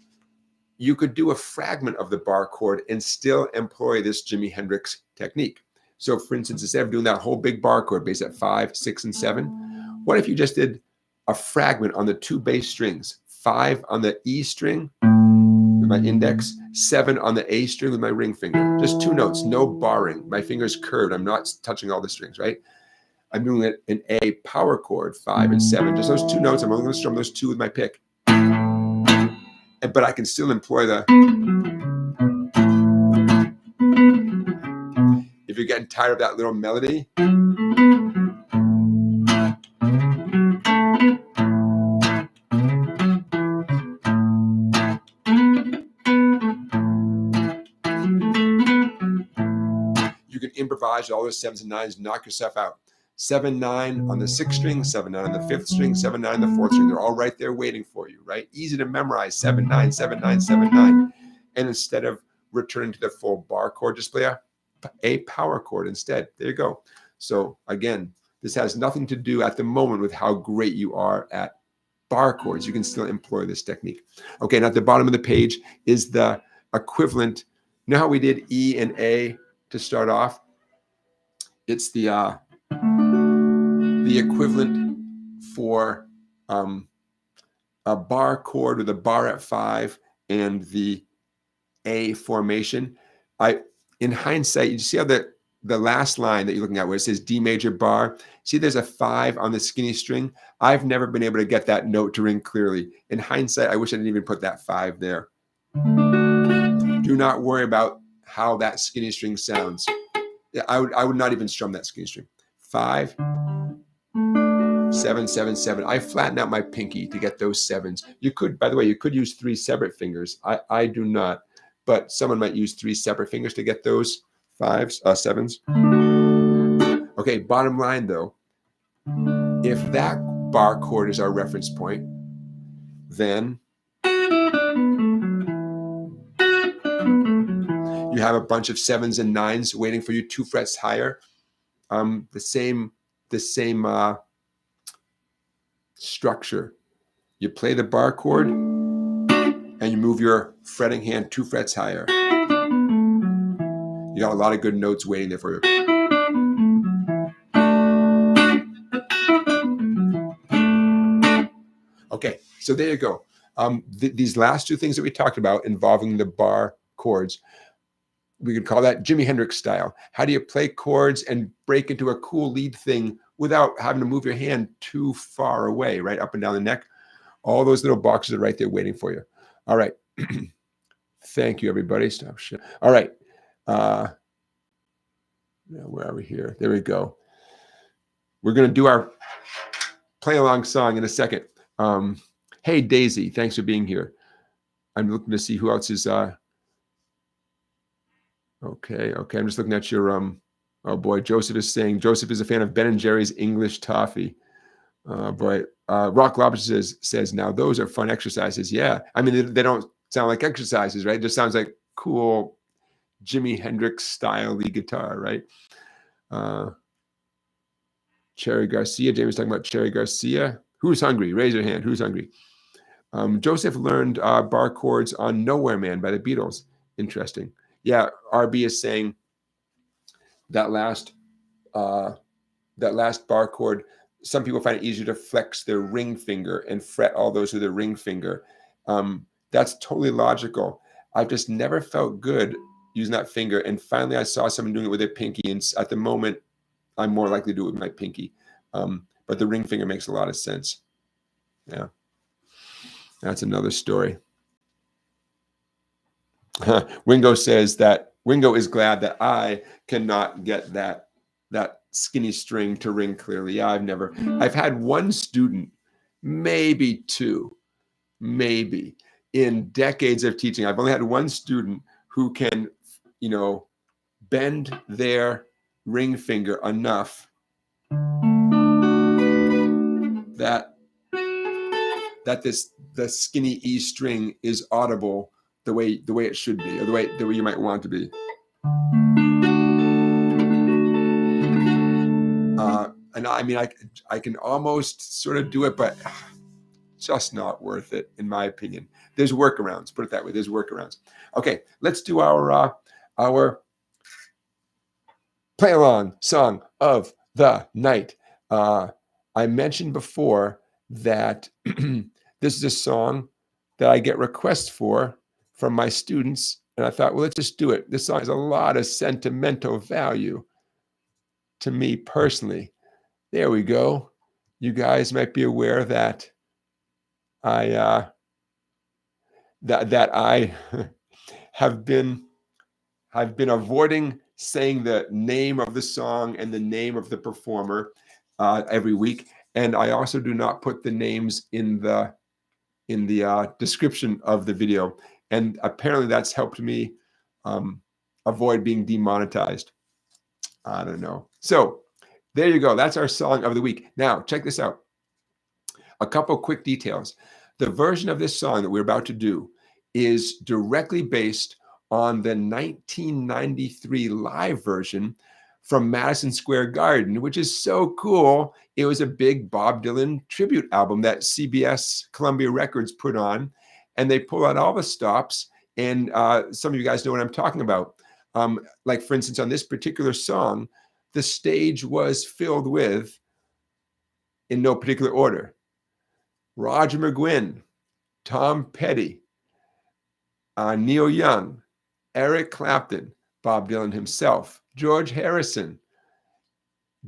A: you could do a fragment of the bar chord and still employ this Jimi Hendrix technique. So for instance, instead of doing that whole big bar chord based at 5, 6, and 7, what if you just did a fragment on the 2 bass strings, 5 on the E string with my index, 7 on the A string with my ring finger. Just 2 notes, no barring. My finger's curved. I'm not touching all the strings, right? I'm doing it an A power chord, 5 and 7. Just those 2 notes. I'm only going to strum those 2 with my pick. But I can still employ the... If you're getting tired of that little melody, you can improvise all those 7s and 9s, knock yourself out. 7, 9 on the 6th string, 7, 9 on the 5th string, 7, 9 on the 4th string. They're all right there waiting for you, right? Easy to memorize, 7, 9, 7, 9, 7, 9. And instead of returning to the full bar chord, just play a power chord instead. There you go. So again, this has nothing to do at the moment with how great you are at bar chords. You can still employ this technique. Okay, and at the bottom of the page is the equivalent. You know how we did E and A to start off? It's the equivalent for a bar chord with a bar at 5 and the A formation. In hindsight, you see how the last line that you're looking at where it says D major bar, see there's a 5 on the skinny string? I've never been able to get that note to ring clearly. In hindsight, I wish I didn't even put that 5 there. Do not worry about how that skinny string sounds. I would not even strum that skinny string. 5, 7, 7, 7. I flatten out my pinky to get those 7s. You could, by the way, you could use 3 separate fingers. I do not, but someone might use 3 separate fingers to get those 5s, 7s. Okay, bottom line though, if that bar chord is our reference point, then you have a bunch of 7s and 9s waiting for you 2 frets higher. The same structure. You play the bar chord and you move your fretting hand 2 frets higher. You got a lot of good notes waiting there for you. Okay, so there you go. These last 2 things that we talked about involving the bar chords, we could call that Jimi Hendrix style. How do you play chords and break into a cool lead thing without having to move your hand too far away, right up and down the neck? All those little boxes are right there waiting for you. All right. Thank you, everybody. Stop shit. All right. Where are we here? There we go. We're going to do our play along song in a second. Hey, Daisy, thanks for being here. I'm looking to see who else is. Okay. I'm just looking at your. Oh boy, Joseph is saying Joseph is a fan of Ben and Jerry's English toffee. Boy, Rock Lobster says now those are fun exercises. Yeah, I mean they don't sound like exercises, right? It just sounds like cool Jimi Hendrix style lead guitar, right? Cherry Garcia, Jamie's talking about Cherry Garcia. Who's hungry? Raise your hand. Who's hungry? Joseph learned bar chords on Nowhere Man by the Beatles. Interesting. Yeah, RB is saying that last bar chord, some people find it easier to flex their ring finger and fret all those with their ring finger. That's totally logical. I've just never felt good using that finger. And finally, I saw someone doing it with their pinky. And at the moment, I'm more likely to do it with my pinky. But the ring finger makes a lot of sense. Yeah. That's another story. Wingo says that Wingo is glad that I cannot get that skinny string to ring clearly. Yeah, I've had one student, maybe 2, maybe in decades of teaching. I've only had one student who can, bend their ring finger enough that the skinny E string is audible the way it should be, or the way you might want it to be. And I mean, I can almost sort of do it, but just not worth it, in my opinion. There's workarounds, put it that way. There's workarounds. Okay, let's do our play along song of the night. I mentioned before that this is a song that I get requests for from my students, and I thought, well, let's just do it. This song has a lot of sentimental value to me personally. There we go. You guys might be aware that I have been avoiding saying the name of the song and the name of the performer every week, and I also do not put the names in the description of the video, and apparently that's helped me avoid being demonetized. I don't know. So there you go. That's our song of the week. Now check this out. A couple quick details. The version of this song that we're about to do is directly based on the 1993 live version from Madison Square Garden, which is so cool. It was a big Bob Dylan tribute album that CBS Columbia Records put on, and they pull out all the stops, and some of you guys know what I'm talking about. Like, for instance, on this particular song, the stage was filled with, in no particular order, Roger McGuinn, Tom Petty, Neil Young, Eric Clapton, Bob Dylan himself, George Harrison,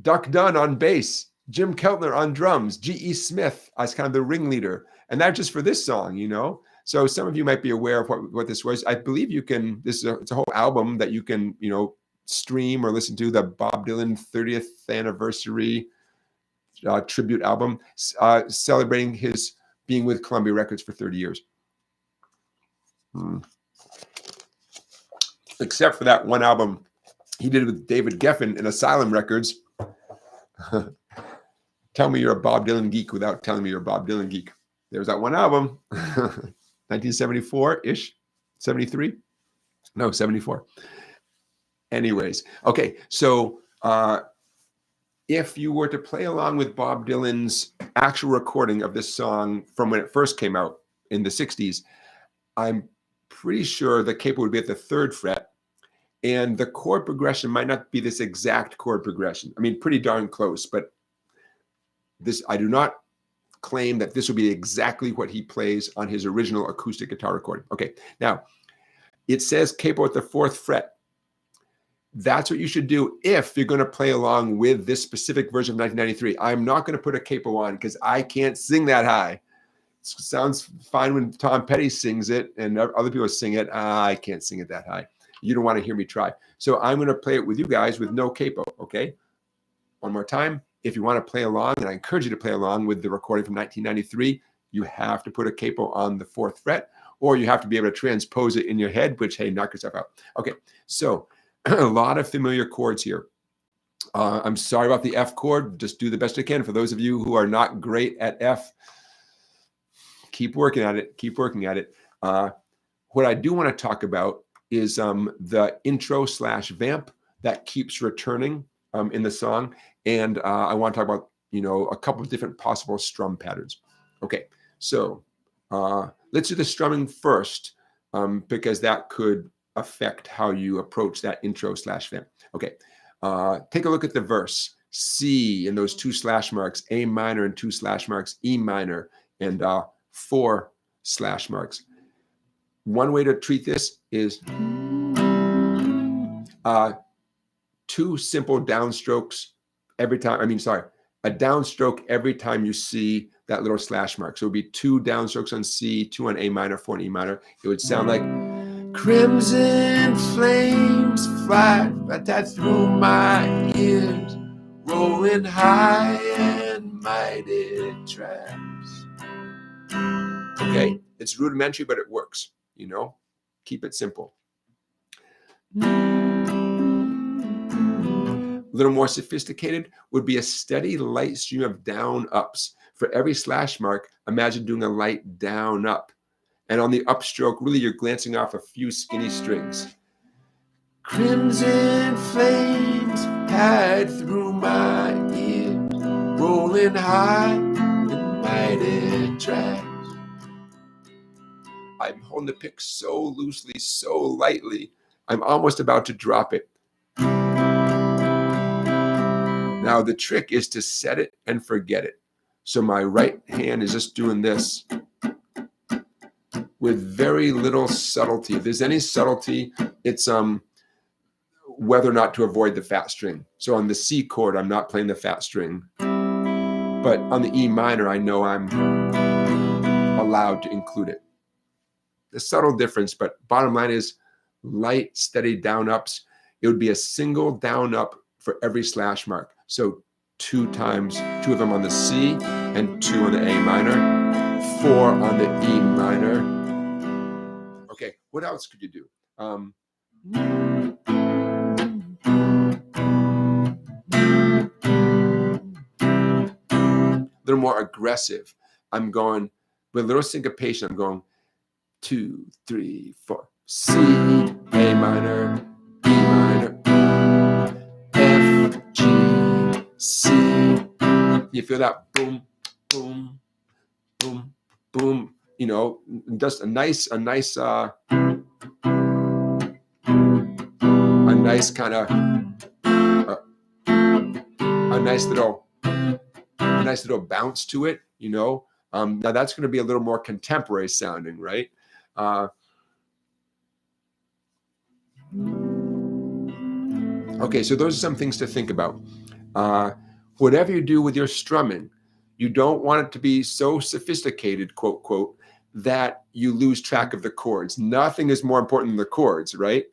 A: Duck Dunn on bass, Jim Keltner on drums, G.E. Smith as kind of the ringleader. And that's just for this song, you know? So some of you might be aware of what this was. I believe you can, it's a whole album that you can, you know, stream or listen to, the Bob Dylan 30th anniversary tribute album, celebrating his being with Columbia Records for 30 years. Except for that one album he did with David Geffen in Asylum Records. Tell me you're a Bob Dylan geek without telling me you're a Bob Dylan geek. There's that one album, 1974-ish, 73? No, 74. Anyways, okay, so if you were to play along with Bob Dylan's actual recording of this song from when it first came out in the 60s, I'm pretty sure the capo would be at the 3rd fret, and the chord progression might not be this exact chord progression. I mean, pretty darn close, but this, I do not claim that this will be exactly what he plays on his original acoustic guitar recording. Okay, now, it says capo at the 4th fret. That's what you should do if you're going to play along with this specific version of 1993. I'm not going to put a capo on because I can't sing that high. It sounds fine when Tom Petty sings it and other people sing it. I can't sing it that high. You don't want to hear me try. So I'm going to play it with you guys with no capo, okay? One more time. If you want to play along, and I encourage you to play along with the recording from 1993, you have to put a capo on the 4th fret, or you have to be able to transpose it in your head, which, hey, knock yourself out. Okay, so a lot of familiar chords here. I'm sorry about the F chord. Just do the best you can. For those of you who are not great at F, keep working at it. Keep working at it. What I do want to talk about is the intro/vamp that keeps returning in the song. And I want to talk about, you know, a couple of different possible strum patterns. Okay, so let's do the strumming first because that could affect how you approach that intro/vamp. Okay, take a look at the verse. C and those 2 slash marks, A minor and 2 slash marks, E minor and 4 slash marks. One way to treat this is 2 simple downstrokes every time. A downstroke every time you see that little slash mark. So it would be 2 downstrokes on C, 2 on A minor, 4 on E minor. It would sound like crimson flames fly right through my ears, rolling high and mighty traps. Okay, it's rudimentary, but it works, you know? Keep it simple. little more sophisticated would be a steady light stream of down ups. For every slash mark, imagine doing a light down up. And on the upstroke, really you're glancing off a few skinny strings. Crimson flames had through my ears, rolling high in mighty tracks. I'm holding the pick so loosely, so lightly, I'm almost about to drop it. Now the trick is to set it and forget it. So my right hand is just doing this with very little subtlety. If there's any subtlety, it's whether or not to avoid the fat string. So on the C chord, I'm not playing the fat string. But on the E minor, I know I'm allowed to include it. A subtle difference, but bottom line is light, steady down ups. It would be a single down up for every slash mark. So 2 times, 2 of them on the C and 2 on the A minor, 4 on the E minor. Okay, what else could you do? A little more aggressive. I'm going with a little syncopation. I'm going 2, 3, 4. C, A minor, E minor, F, G, C. You feel that boom, boom, boom, boom. You know, just a nice kind of a nice little bounce to it. You know, now that's going to be a little more contemporary sounding, right? Okay, so those are some things to think about. Whatever you do with your strumming, you don't want it to be so sophisticated, quote, quote, that you lose track of the chords. Nothing is more important than the chords, right?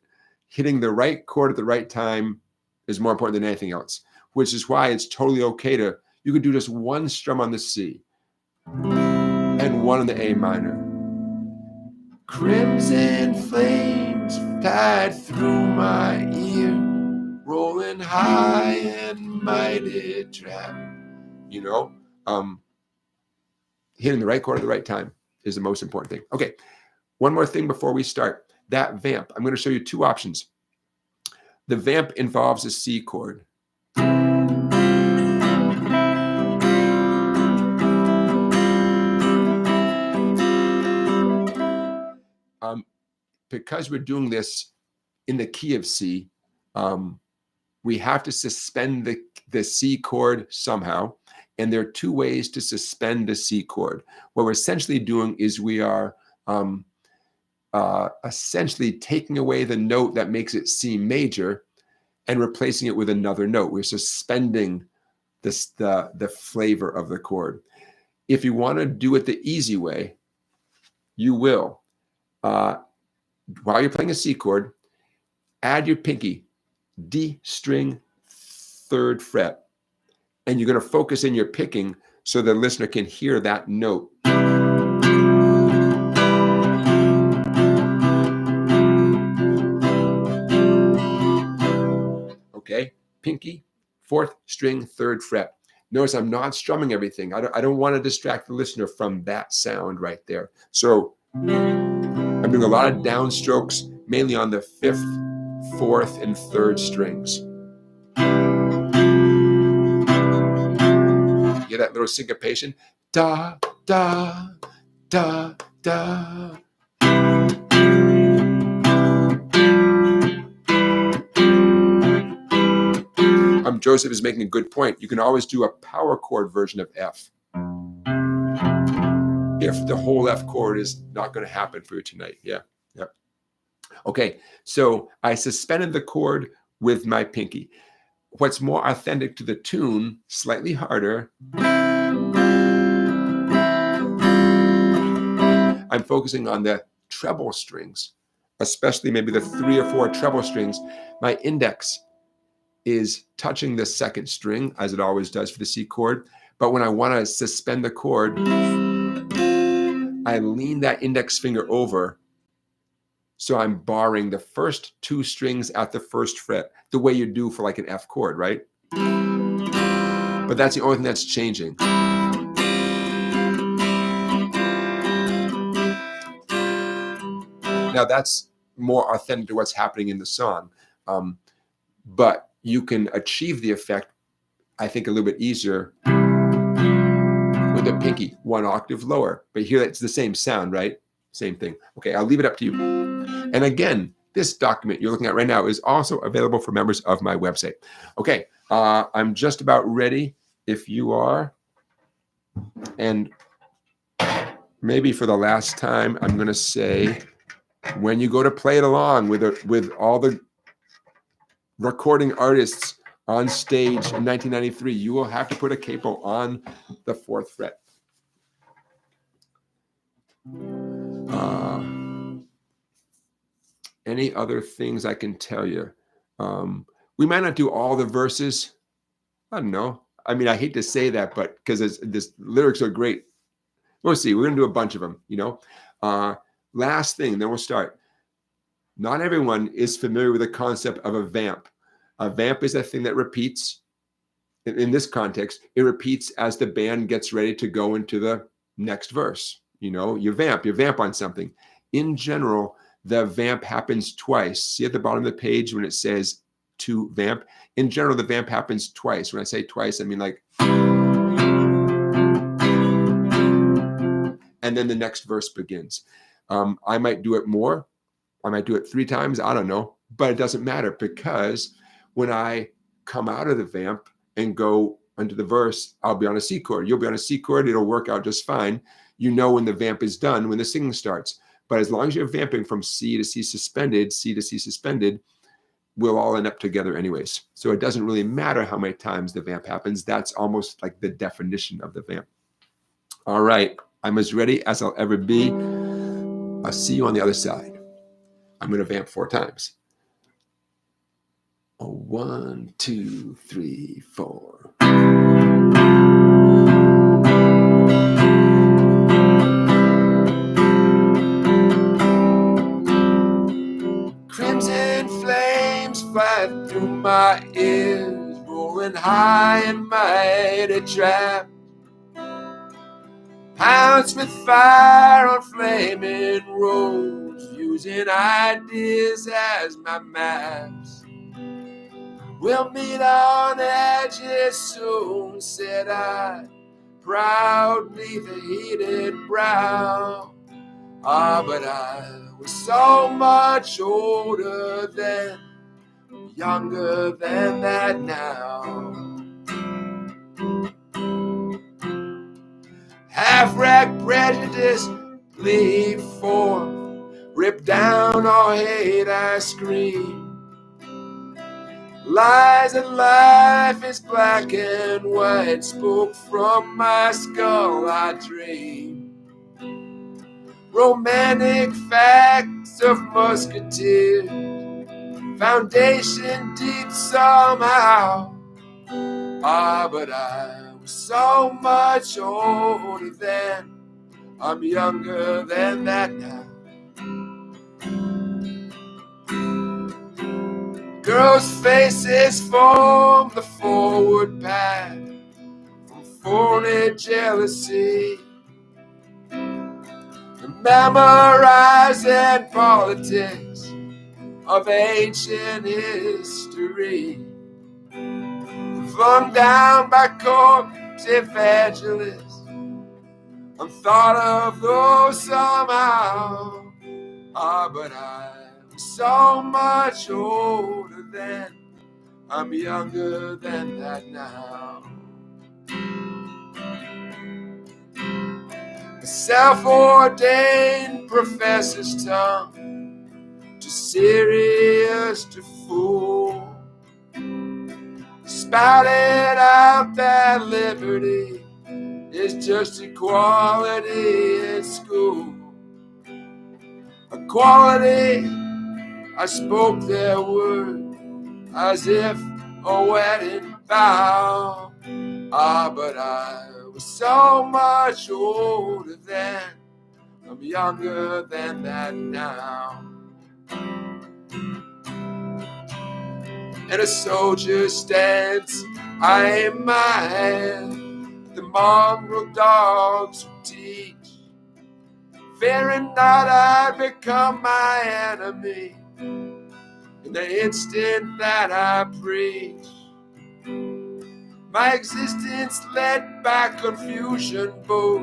A: Hitting the right chord at the right time is more important than anything else, which is why it's totally okay to, you could do just one strum on the C and one on the A minor. Crimson flames tied through my ear, rolling high and mighty trap. You know, hitting the right chord at the right time is the most important thing. Okay, one more thing before we start. That vamp, I'm going to show you 2 options. The vamp involves a C chord. Because we're doing this in the key of C, we have to suspend the C chord somehow. And there are 2 ways to suspend a C chord. What we're essentially doing is we are essentially taking away the note that makes it C major and replacing it with another note. We're suspending the flavor of the chord. If you want to do it the easy way, you will. While you're playing a C chord, add your pinky, D string, 3rd fret. And you're going to focus in your picking so the listener can hear that note. Okay, pinky, 4th string, 3rd fret. Notice I'm not strumming everything. I don't want to distract the listener from that sound right there. So I'm doing a lot of downstrokes, mainly on the 5th, 4th, and 3rd strings. Get that little syncopation? Da, da, da, da. Joseph is making a good point. You can always do a power chord version of F if the whole F chord is not going to happen for you tonight. Yeah. Okay, so I suspended the chord with my pinky. What's more authentic to the tune, slightly harder, I'm focusing on the treble strings, especially maybe the 3 or 4 treble strings. My index is touching the 2nd string, as it always does for the C chord. But when I want to suspend the chord, I lean that index finger over. So I'm barring the first 2 strings at the 1st fret, the way you do for like an F chord, right? But that's the only thing that's changing. Now that's more authentic to what's happening in the song. But you can achieve the effect, I think, a little bit easier with a pinky, 1 octave lower. But here it's the same sound, right? Same thing. Okay, I'll leave it up to you. And again, this document you're looking at right now is also available for members of my website. Okay, I'm just about ready if you are. And maybe for the last time, I'm going to say, when you go to play it along with all the recording artists on stage in 1993, you will have to put a capo on the 4th fret. Any other things I can tell you? We might not do all the verses. I don't know. I mean, I hate to say that, but because this lyrics are great. We'll see. We're going to do a bunch of them, you know. Last thing, then we'll start. Not everyone is familiar with the concept of a vamp. A vamp is a thing that repeats. In this context, it repeats as the band gets ready to go into the next verse. You know, you vamp on something. In general, the vamp happens twice. See at the bottom of the page when it says to vamp? In general, the vamp happens twice. When I say twice, I mean like, and then the next verse begins. I might do it more. I might do it 3 times. I don't know, but it doesn't matter, because when I come out of the vamp and go into the verse, I'll be on a C chord. You'll be on a C chord. It'll work out just fine. You know when the vamp is done, when the singing starts. But as long as you're vamping from C to C suspended, we'll all end up together anyways. So it doesn't really matter how many times the vamp happens. That's almost like the definition of the vamp. All right, I'm as ready as I'll ever be. I'll see you on the other side. I'm going to vamp 4 times. 1, 2, 3, 4. Crimson flames fly through my ears, rolling high and mighty trap. Hounds with fire on flaming roads, using ideas as my maps. We'll meet on edges soon, said I, proudly the heated brow. But I was so much older then, younger than that now. Half-wrecked prejudice, leave form, rip down all hate I scream. Lies and life is black and white, spoke from my skull I dream. Romantic facts of musketeers, foundation deep somehow. But I was so much older then, I'm younger than that now. Girls' faces form the forward path from phony jealousy, and memorizing politics of ancient history, flung down by corpse evangelists, unthought of though somehow. But I was so much older then, I'm younger than that now. A self-ordained professor's tongue, too serious to fool, spouted out that liberty is just equality in school. Equality, I spoke their word as if a wedding vow. But I was so much older then, I'm younger than that now. And a soldier stands I am mine, the mongrel dogs who teach, fearing not I become my enemy. In the instant that I preach, my existence led by confusion, both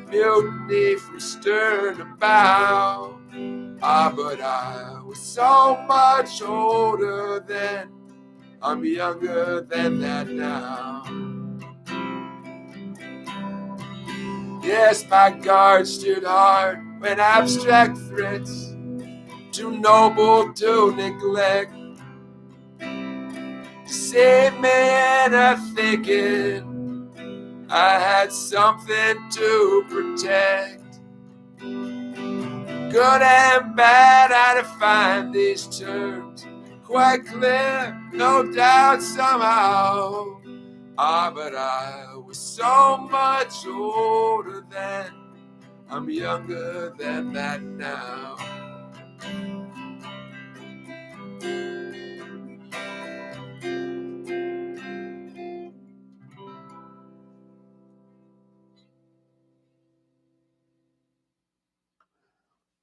A: mutiny from stern to bow. Ah, but I was so much older then, I'm younger than that now. Yes, my guard stood hard when abstract threats, too noble to neglect, save me in a thicket. I had something to protect. Good and bad, I define these terms quite clear, no doubt somehow. Ah, but I was so much older then, I'm younger than that now.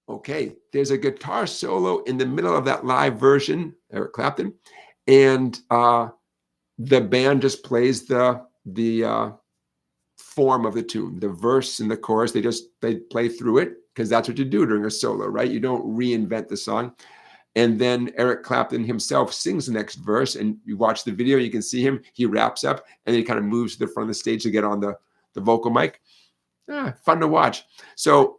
A: Okay, there's a guitar solo in the middle of that live version, Eric Clapton, and the band just plays the form of the tune, the verse and the chorus. They play through it because that's what you do during a solo, right? You don't reinvent the song. And then Eric Clapton himself sings the next verse, and you watch the video, you can see him. He wraps up, and then he kind of moves to the front of the stage to get on the vocal mic. Fun to watch. So,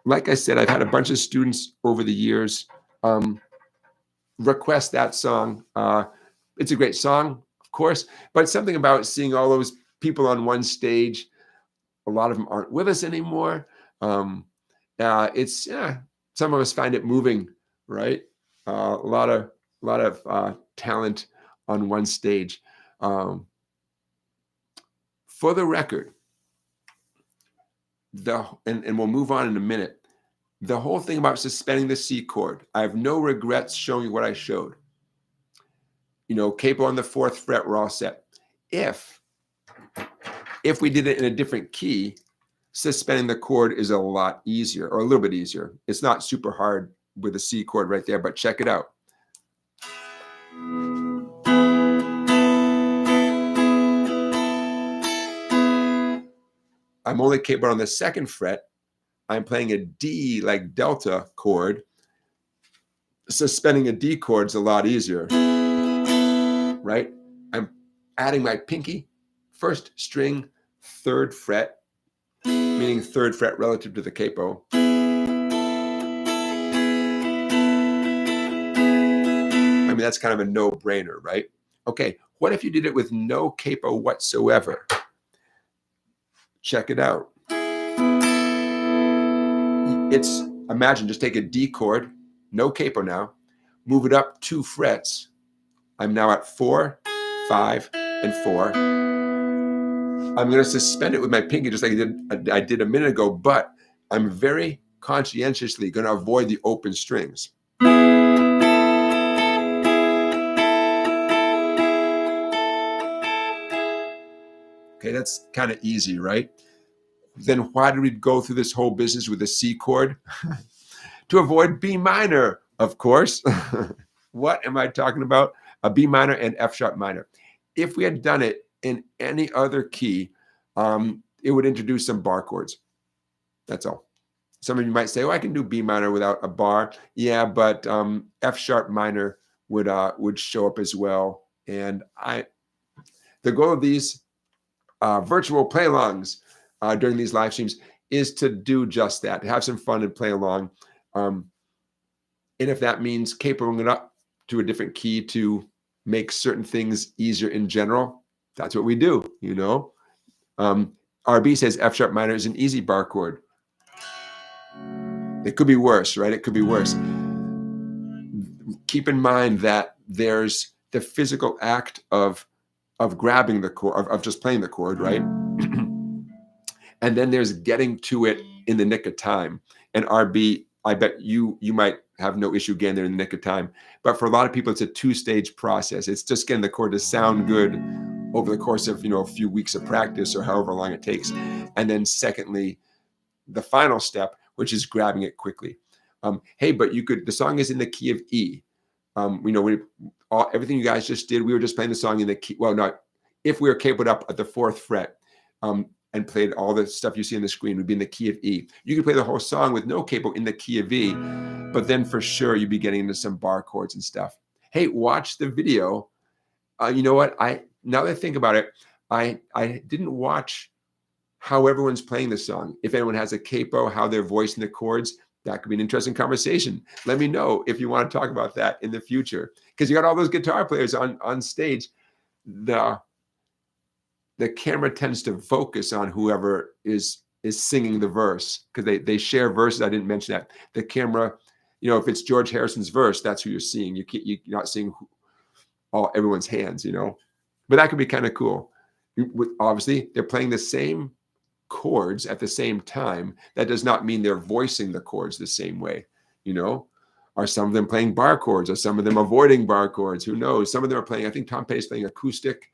A: like I said, I've had a bunch of students over the years request that song. It's a great song, of course, but something about seeing all those people on one stage. A lot of them aren't with us anymore. Some of us find it moving, right? A lot of talent on one stage. For the record, and we'll move on in a minute. The whole thing about suspending the C chord, I have no regrets showing you what I showed. You know, capo on the 4th fret, we're all set. If we did it in a different key, suspending the chord is a lot easier, or a little bit easier. It's not super hard with a C chord right there, but check it out. I'm only capoed on the 2nd fret. I'm playing a D like delta chord. Suspending a D chord is a lot easier, right? I'm adding my pinky, 1st string, 3rd fret, meaning 3rd fret relative to the capo. I mean, that's kind of a no-brainer, right? Okay, what if you did it with no capo whatsoever? Check it out. Imagine, just take a D chord, no capo now, move it up 2 frets. I'm now at 4, 5, and 4. I'm going to suspend it with my pinky just like I did a minute ago, but I'm very conscientiously going to avoid the open strings. Okay, that's kind of easy, right? Then why did we go through this whole business with the C chord? To avoid B minor, of course. What am I talking about? A B minor and F sharp minor. If we had done it in any other key, it would introduce some bar chords. That's all. Some of you might say, oh, I can do B minor without a bar. Yeah, but F sharp minor would show up as well. And the goal of these virtual play-alongs during these live streams is to do just that, to have some fun and play along. And if that means capoing it up to a different key to make certain things easier in general, that's what we do, you know. RB says F sharp minor is an easy bar chord. It could be worse, right? It could be worse. Keep in mind that there's the physical act of grabbing the chord, of just playing the chord, right? And then there's getting to it in the nick of time. And RB, I bet you might have no issue getting there in the nick of time. But for a lot of people, it's a 2-stage process. It's just getting the chord to sound good over the course of, a few weeks of practice or however long it takes. And then secondly, the final step, which is grabbing it quickly. Hey, but the song is in the key of E. Everything you guys just did, we were just playing the song in the key. Well, not if we were capoed up at the 4th fret and played all the stuff you see on the screen, would be in the key of E. You could play the whole song with no capo in the key of E, but then for sure you'd be getting into some bar chords and stuff. Hey, watch the video. You know what? Now that I think about it, I didn't watch how everyone's playing the song. If anyone has a capo, how they're voicing the chords, that could be an interesting conversation. Let me know if you want to talk about that in the future, because you got all those guitar players on stage. The camera tends to focus on whoever is singing the verse, because they share verses. I didn't mention that. The camera, if it's George Harrison's verse, that's who you're seeing. You're not seeing everyone's hands, but that could be kind of cool. Obviously, they're playing the same chords at the same time. That does not mean they're voicing the chords the same way. Are some of them playing bar chords? Are some of them avoiding bar chords? Who knows? Some of them are playing, I think Tom Petty's playing acoustic,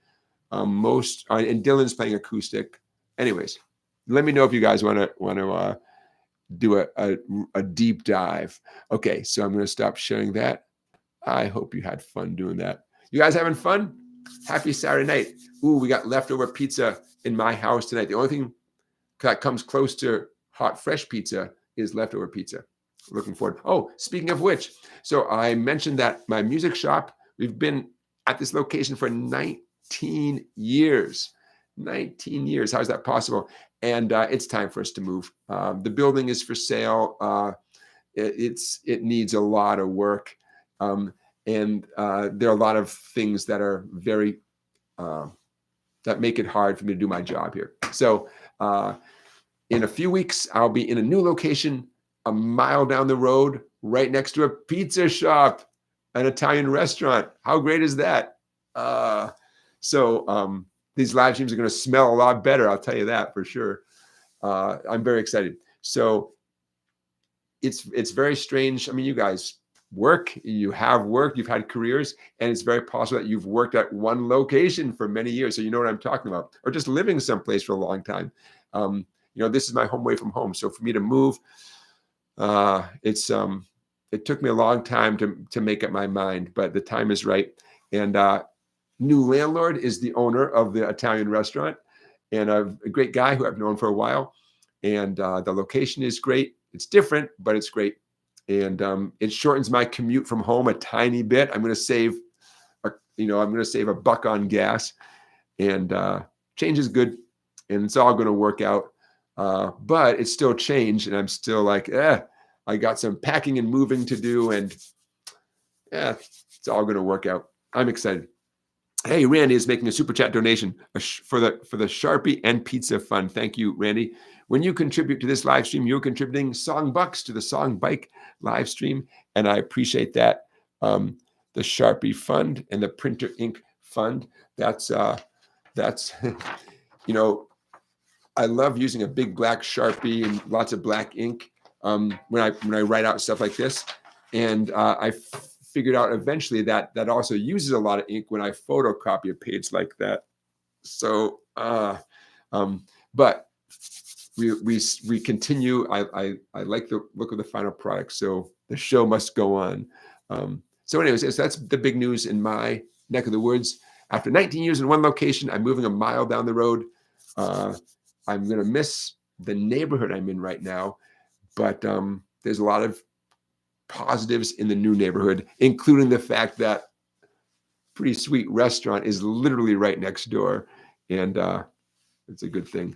A: and Dylan's playing acoustic. Anyways, let me know if you guys want to do a deep dive. Okay, so I'm going to stop sharing that. I hope you had fun doing that. You guys having fun? Happy Saturday night. Ooh, we got leftover pizza in my house tonight. The only thing that comes close to hot, fresh pizza is leftover pizza. Looking forward. Oh, speaking of which, so I mentioned that my music shop, we've been at this location for 19 years. 19 years. How is that possible? And it's time for us to move. The building is for sale. It needs a lot of work. And there are a lot of things that are very, that make it hard for me to do my job here. So in a few weeks, I'll be in a new location, a mile down the road, right next to a pizza shop, an Italian restaurant. How great is that? So these live streams are going to smell a lot better. I'll tell you that for sure. I'm very excited. So it's very strange. I mean, you guys you have worked, you've had careers, and it's very possible that you've worked at one location for many years. So you know what I'm talking about, or just living someplace for a long time. This is my home away from home. So for me to move, it took me a long time to make up my mind, but the time is right. And new landlord is the owner of the Italian restaurant, and a great guy who I've known for a while. And the location is great. It's different, but it's great. And it shortens my commute from home a tiny bit. I'm going to save, a buck on gas, and change is good, and it's all going to work out. But it's still change, and I'm still like, I got some packing and moving to do, and it's all going to work out. I'm excited. Hey, Randy is making a super chat donation for the Sharpie and Pizza Fund. Thank you, Randy. When you contribute to this live stream, you're contributing songbucks to the SongBike live stream, and I appreciate that. The Sharpie Fund and the Printer Ink Fund. That's I love using a big black Sharpie and lots of black ink when I write out stuff like this, and I figured out eventually that also uses a lot of ink when I photocopy a page like that. So, but we continue. I like the look of the final product, so the show must go on. So anyways, that's the big news in my neck of the woods. After 19 years in one location, I'm moving a mile down the road. I'm going to miss the neighborhood I'm in right now, but there's a lot of positives in the new neighborhood, including the fact that pretty sweet restaurant is literally right next door, and it's a good thing,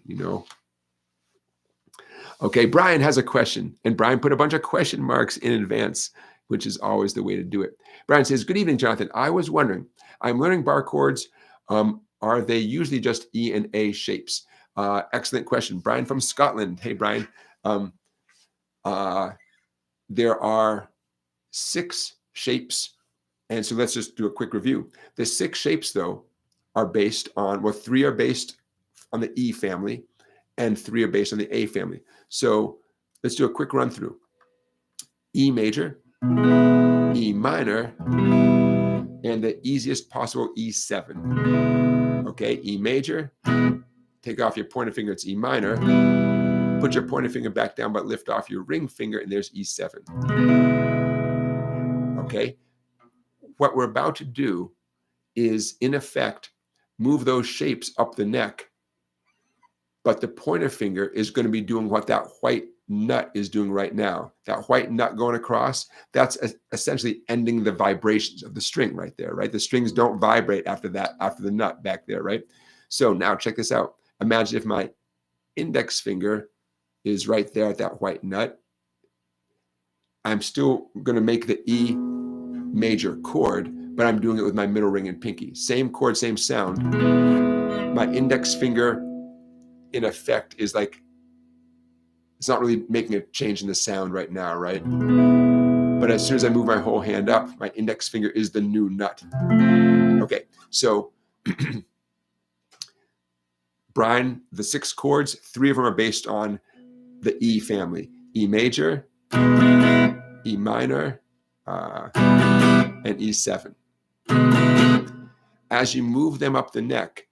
A: Okay, Brian has a question, and Brian put a bunch of question marks in advance, which is always the way to do it. Brian says, good evening, Jonathan. I was wondering, I'm learning bar chords. Are they usually just E and A shapes? Excellent question. Brian from Scotland. Hey, Brian. There are 6 shapes. And so let's just do a quick review. The 6 shapes, though, are based on, 3 are based on the E family, and 3 are based on the A family. So let's do a quick run through. E major, E minor, and the easiest possible E7. Okay, E major. Take off your pointer finger, it's E minor. Put your pointer finger back down, but lift off your ring finger, and there's E7. Okay? What we're about to do is, in effect, move those shapes up the neck, but the pointer finger is going to be doing what that white nut is doing right now. That white nut going across, that's essentially ending the vibrations of the string right there, right? The strings don't vibrate after that, after the nut back there, right? So now check this out. Imagine if my index finger is right there at that white nut. I'm still going to make the E major chord, but I'm doing it with my middle ring and pinky. Same chord, same sound. My index finger, in effect, is like, it's not really making a change in the sound right now, right? But as soon as I move my whole hand up, my index finger is the new nut. Okay, so Brian, the 6 chords, 3 of them are based on the E family. E major, E minor, and E7. As you move them up the neck,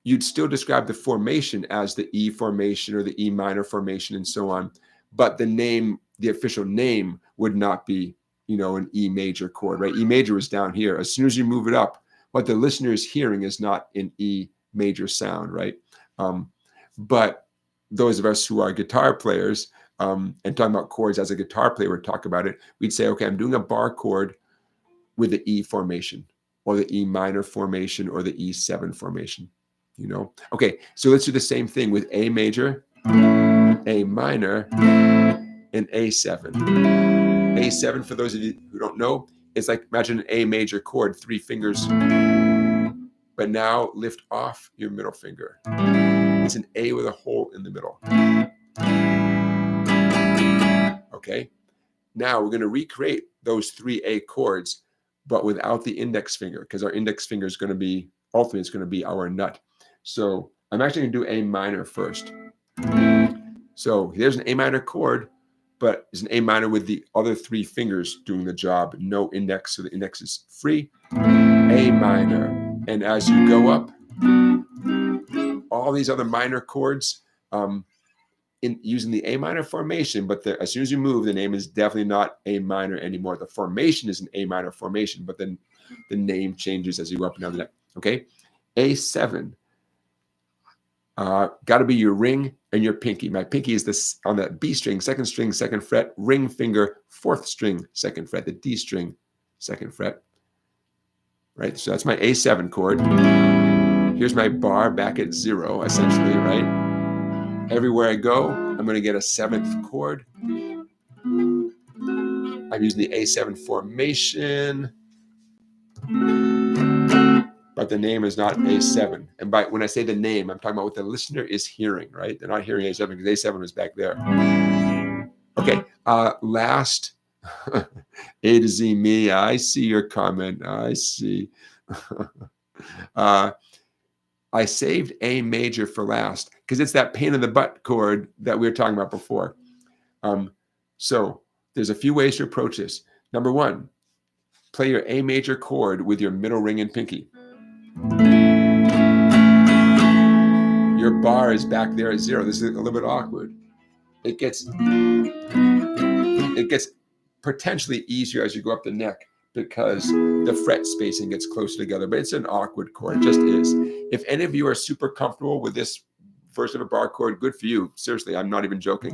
A: you'd still describe the formation as the E formation or the E minor formation and so on, but the name, the official name, would not be, you know, an E major chord, right? E major is down here. As soon as you move it up, what the listener is hearing is not an E major sound, right? But those of us who are guitar players, and talking about chords as a guitar player would talk about it, we'd say, okay, I'm doing a bar chord with the E formation or the E minor formation or the E7 formation, you know? Okay, so let's do the same thing with A major, A minor, and A7. A7, for those of you who don't know, is like, imagine an A major chord, 3 fingers, but now lift off your middle finger. It's an A with a hole in the middle. Okay, now we're going to recreate those 3 A chords, but without the index finger, because our index finger is going to be, ultimately it's going to be our nut. So I'm actually going to do A minor first. So here's an A minor chord, but it's an A minor with the other 3 fingers doing the job, no index, so the index is free. A minor. And as you go up, all these other minor chords, in using the A minor formation, but as soon as you move, the name is definitely not A minor anymore. The formation is an A minor formation, but then the name changes as you go up and down the neck. Okay, A7. Got to be your ring and your pinky. My pinky is this on the B string, 2nd string, 2nd fret, ring finger, 4th string, 2nd fret, the D string, 2nd fret. Right, so that's my A7 chord. Here's my bar back at 0, essentially, right? Everywhere I go, I'm going to get a 7th chord. I'm using the A7 formation, but the name is not A7. And when I say the name, I'm talking about what the listener is hearing, right? They're not hearing A7 because A7 was back there. Okay, last, A to Z me, I see your comment, I see. I saved A major for last because it's that pain in the butt chord that we were talking about before. So there's a few ways to approach this. Number 1, play your A major chord with your middle ring and pinky. Your bar is back there at 0. This is a little bit awkward. It gets potentially easier as you go up the neck because the fret spacing gets closer together, but it's an awkward chord. It just is. If any of you are super comfortable with this version of a bar chord, good for you. Seriously, I'm not even joking.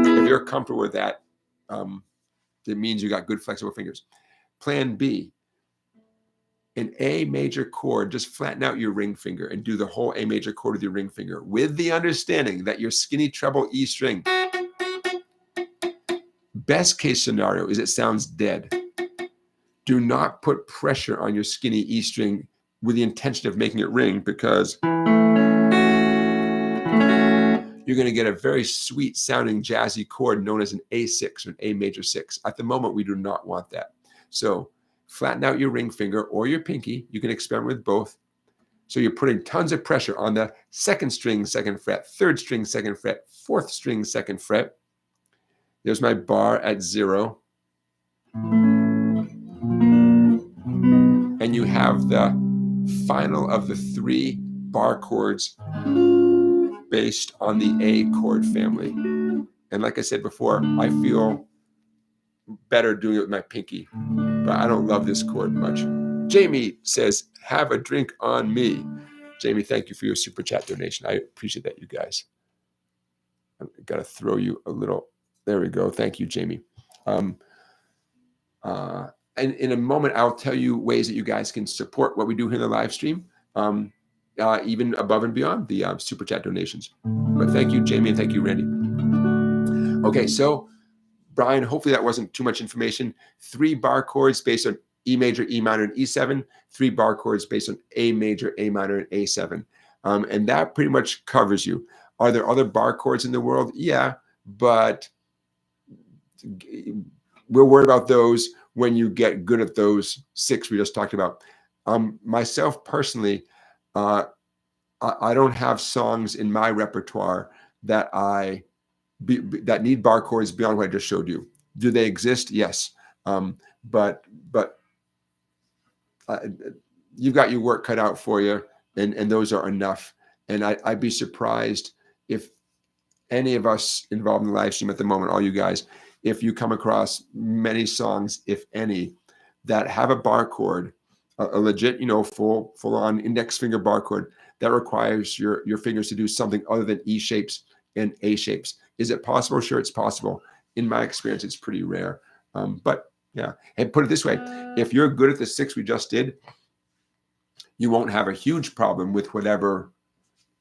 A: If you're comfortable with that, it means you got good flexible fingers. Plan B, an A major chord, just flatten out your ring finger and do the whole A major chord with your ring finger with the understanding that your skinny treble E string, best case scenario is it sounds dead. Do not put pressure on your skinny E string with the intention of making it ring, because you're going to get a very sweet sounding jazzy chord known as an A6 or an A major 6. At the moment, we do not want that. So flatten out your ring finger or your pinky. You can experiment with both. So you're putting tons of pressure on the 2nd string, 2nd fret, 3rd string, 2nd fret, 4th string, 2nd fret. There's my bar at 0. And you have the final of the 3 bar chords based on the A chord family. And like I said before, I feel better doing it with my pinky, but I don't love this chord much. Jamie says, have a drink on me. Jamie, thank you for your super chat donation. I appreciate that, you guys. I've got to throw you a little. There we go. Thank you, Jamie. And in a moment, I'll tell you ways that you guys can support what we do here in the live stream, even above and beyond the super chat donations. But thank you, Jamie, and thank you, Randy. Okay, so Brian, hopefully that wasn't too much information. 3 bar chords based on E major, E minor, and E7. 3 bar chords based on A major, A minor, and A7. And that pretty much covers you. Are there other bar chords in the world? Yeah, but we'll worry about those when you get good at those 6 we just talked about. Myself personally, I don't have songs in my repertoire that that need bar chords beyond what I just showed you. Do they exist? Yes, but you've got your work cut out for you, and those are enough. And I'd be surprised if any of us involved in the live stream at the moment, all you guys, if you come across many songs, if any, that have a bar chord, a legit, full on index finger bar chord that requires your fingers to do something other than E shapes and A shapes. Is it possible? Sure, it's possible. In my experience, it's pretty rare. But yeah, and put it this way, if you're good at the 6 we just did, you won't have a huge problem with whatever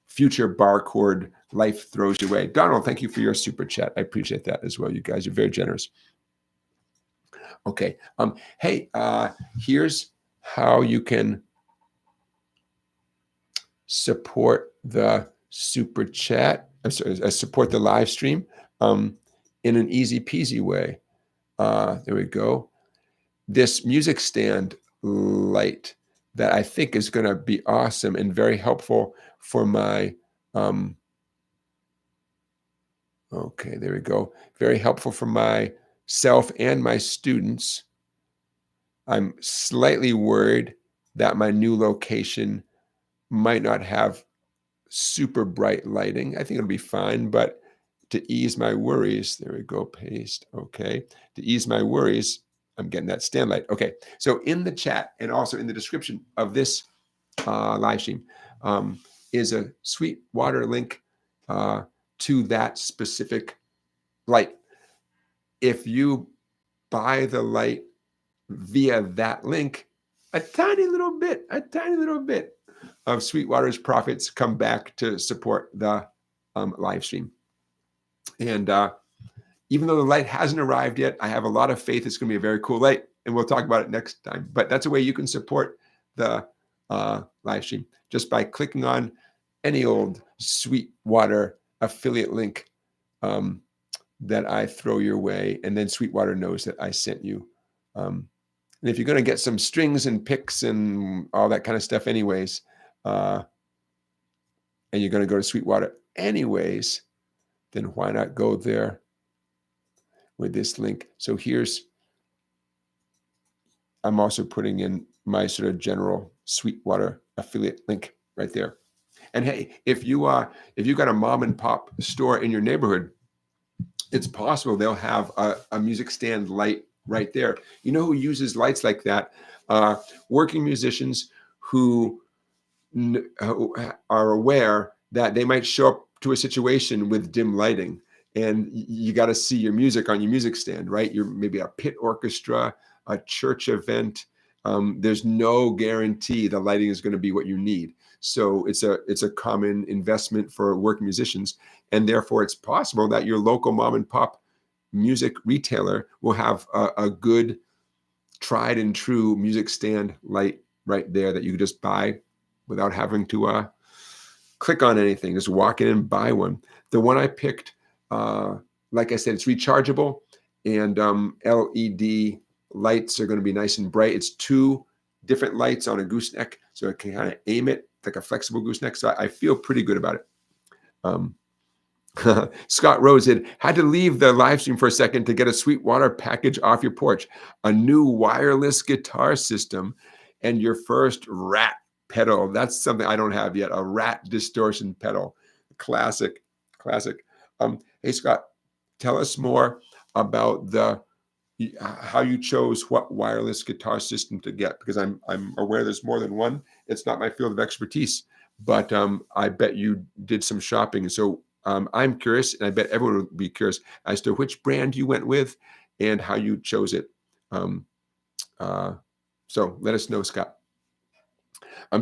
A: future bar chord life throws your way. Donald, thank you for your super chat. I appreciate that as well. You guys are very generous. Okay. Hey, here's how you can support the super chat. I'm sorry, support the live stream in an easy peasy way. There we go. This music stand light that I think is going to be awesome and very helpful for my okay, there we go. Very helpful for myself and my students. I'm slightly worried that my new location might not have super bright lighting. I think it'll be fine, but to ease my worries, there we go, paste, okay. To ease my worries, I'm getting that stand light. Okay, so in the chat and also in the description of this live stream is a Sweetwater link to that specific light. If you buy the light via that link, a tiny little bit of Sweetwater's profits come back to support the live stream. And even though the light hasn't arrived yet, I have a lot of faith it's going to be a very cool light, and we'll talk about it next time. But that's a way you can support the live stream, just by clicking on any old Sweetwater affiliate link that I throw your way, and then Sweetwater knows that I sent you. And if you're going to get some strings and picks and all that kind of stuff anyways, and you're going to go to Sweetwater anyways, then why not go there with this link? So I'm also putting in my sort of general Sweetwater affiliate link right there. And hey, if you got a mom and pop store in your neighborhood, it's possible they'll have a music stand light right there. You know who uses lights like that? Working musicians who are aware that they might show up to a situation with dim lighting, and you got to see your music on your music stand, right? You're maybe a pit orchestra, a church event. There's no guarantee the lighting is going to be what you need. So it's a common investment for working musicians, and therefore it's possible that your local mom and pop music retailer will have a good, tried and true music stand light right there that you can just buy without having to click on anything. Just walk in and buy one. The one I picked, like I said, it's rechargeable, and LED lights are going to be nice and bright. It's 2 different lights on a gooseneck, so it can kind of aim it like a flexible gooseneck. So I feel pretty good about it. Scott Rose had to leave the live stream for a second to get a Sweetwater package off your porch, a new wireless guitar system, and your first rat pedal. That's something I don't have yet. A rat distortion pedal. Classic, classic. Hey, Scott, tell us more about how you chose what wireless guitar system to get, because I'm aware there's more than one. It's not my field of expertise, but I bet you did some shopping. So I'm curious, and I bet everyone would be curious as to which brand you went with and how you chose it. So let us know, Scott.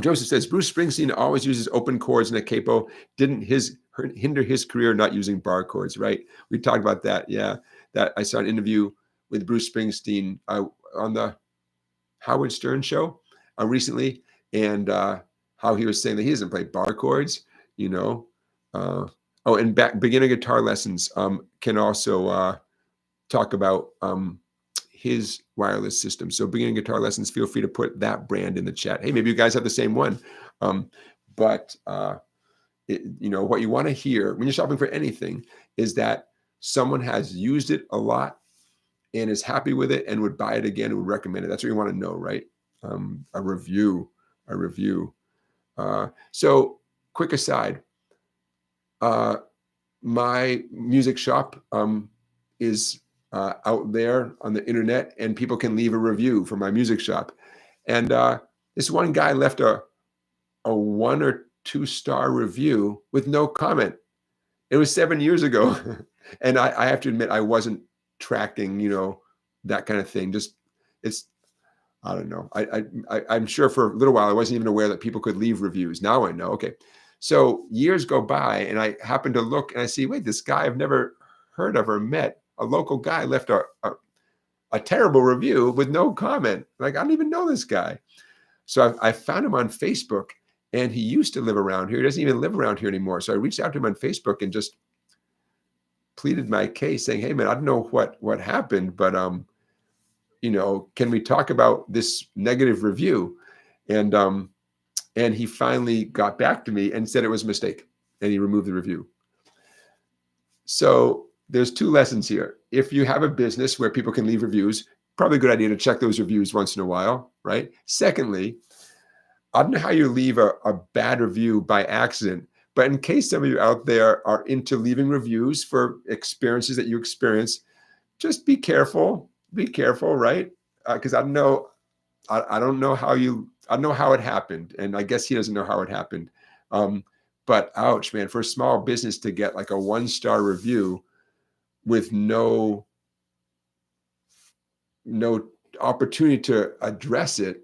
A: Joseph says, Bruce Springsteen always uses open chords in a capo. Didn't hinder his career not using bar chords, right? We talked about that. Yeah, that I saw an interview with Bruce Springsteen on the Howard Stern show recently, and how he was saying that he doesn't play bar chords, you know. And beginner guitar lessons can also talk about his wireless system. So beginning guitar lessons, feel free to put that brand in the chat. Hey, maybe you guys have the same one. But what you want to hear when you're shopping for anything is that someone has used it a lot and is happy with it and would buy it again and would recommend it. That's what you want to know, right? A review. So quick aside, my music shop is out there on the internet, and people can leave a review for my music shop. And this one guy left a 1 or 2 star review with no comment. It was 7 years ago. And I have to admit, I wasn't tracking, that kind of thing. I don't know. I'm sure for a little while, I wasn't even aware that people could leave reviews. Now I know. Okay. So years go by, and I happen to look and I see, wait, this guy I've never heard of or met, a local guy, left a terrible review with no comment. Like, I don't even know this guy. So I found him on Facebook, and he used to live around here. He doesn't even live around here anymore. So I reached out to him on Facebook and just pleaded my case, saying, hey, man, I don't know what happened, but, can we talk about this negative review? And he finally got back to me and said it was a mistake, and he removed the review. So there's 2 lessons here. If you have a business where people can leave reviews, probably a good idea to check those reviews once in a while, right? Secondly, I don't know how you leave a bad review by accident, but in case some of you out there are into leaving reviews for experiences that you experience, just be careful. Be careful, right? Because I don't know how it happened, and I guess he doesn't know how it happened. But ouch, man, for a small business to get like a 1 star review with no opportunity to address it,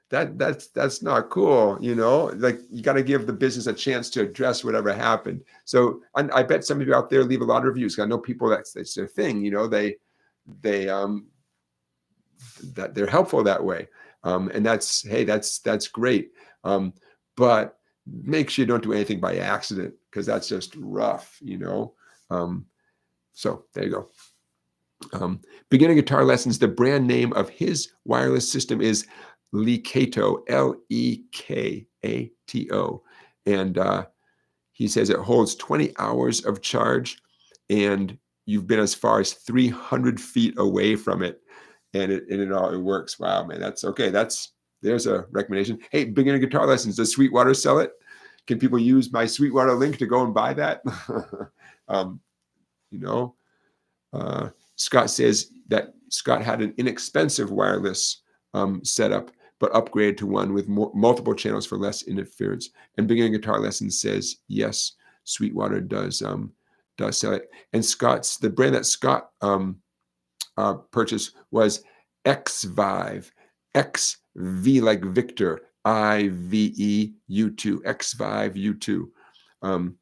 A: that's not cool. Like, you got to give the business a chance to address whatever happened. So I bet some of you out there leave a lot of reviews. I know people, that's their thing. That they're helpful that way. And that's great. But make sure you don't do anything by accident, because that's just rough, So there you go. Beginning guitar lessons, the brand name of his wireless system is Lekato, Lekato. And he says it holds 20 hours of charge, and you've been as far as 300 feet away from it. And it works. Wow, man, that's okay. There's a recommendation. Hey, beginner guitar lessons. Does Sweetwater sell it? Can people use my Sweetwater link to go and buy that? Scott says that Scott had an inexpensive wireless setup, but upgraded to one with multiple channels for less interference. And beginner guitar lessons says, yes, Sweetwater does sell it. And the brand that Scott purchase was XVive, XV like Victor, IVE U2, XVive U2.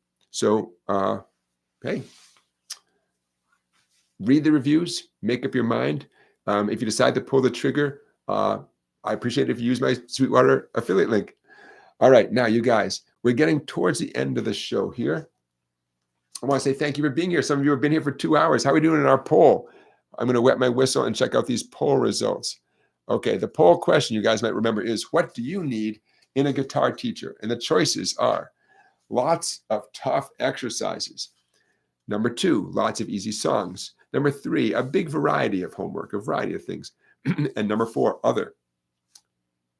A: Hey, read the reviews, make up your mind. If you decide to pull the trigger, I appreciate it if you use my Sweetwater affiliate link. All right, now you guys, we're getting towards the end of the show here. I want to say thank you for being here. Some of you have been here for 2 hours. How are we doing in our poll? I'm going to wet my whistle and check out these poll results. Okay, the poll question you guys might remember is, what do you need in a guitar teacher? And the choices are lots of tough exercises. Number 2, lots of easy songs. Number 3, a big variety of homework, a variety of things. And number 4, other.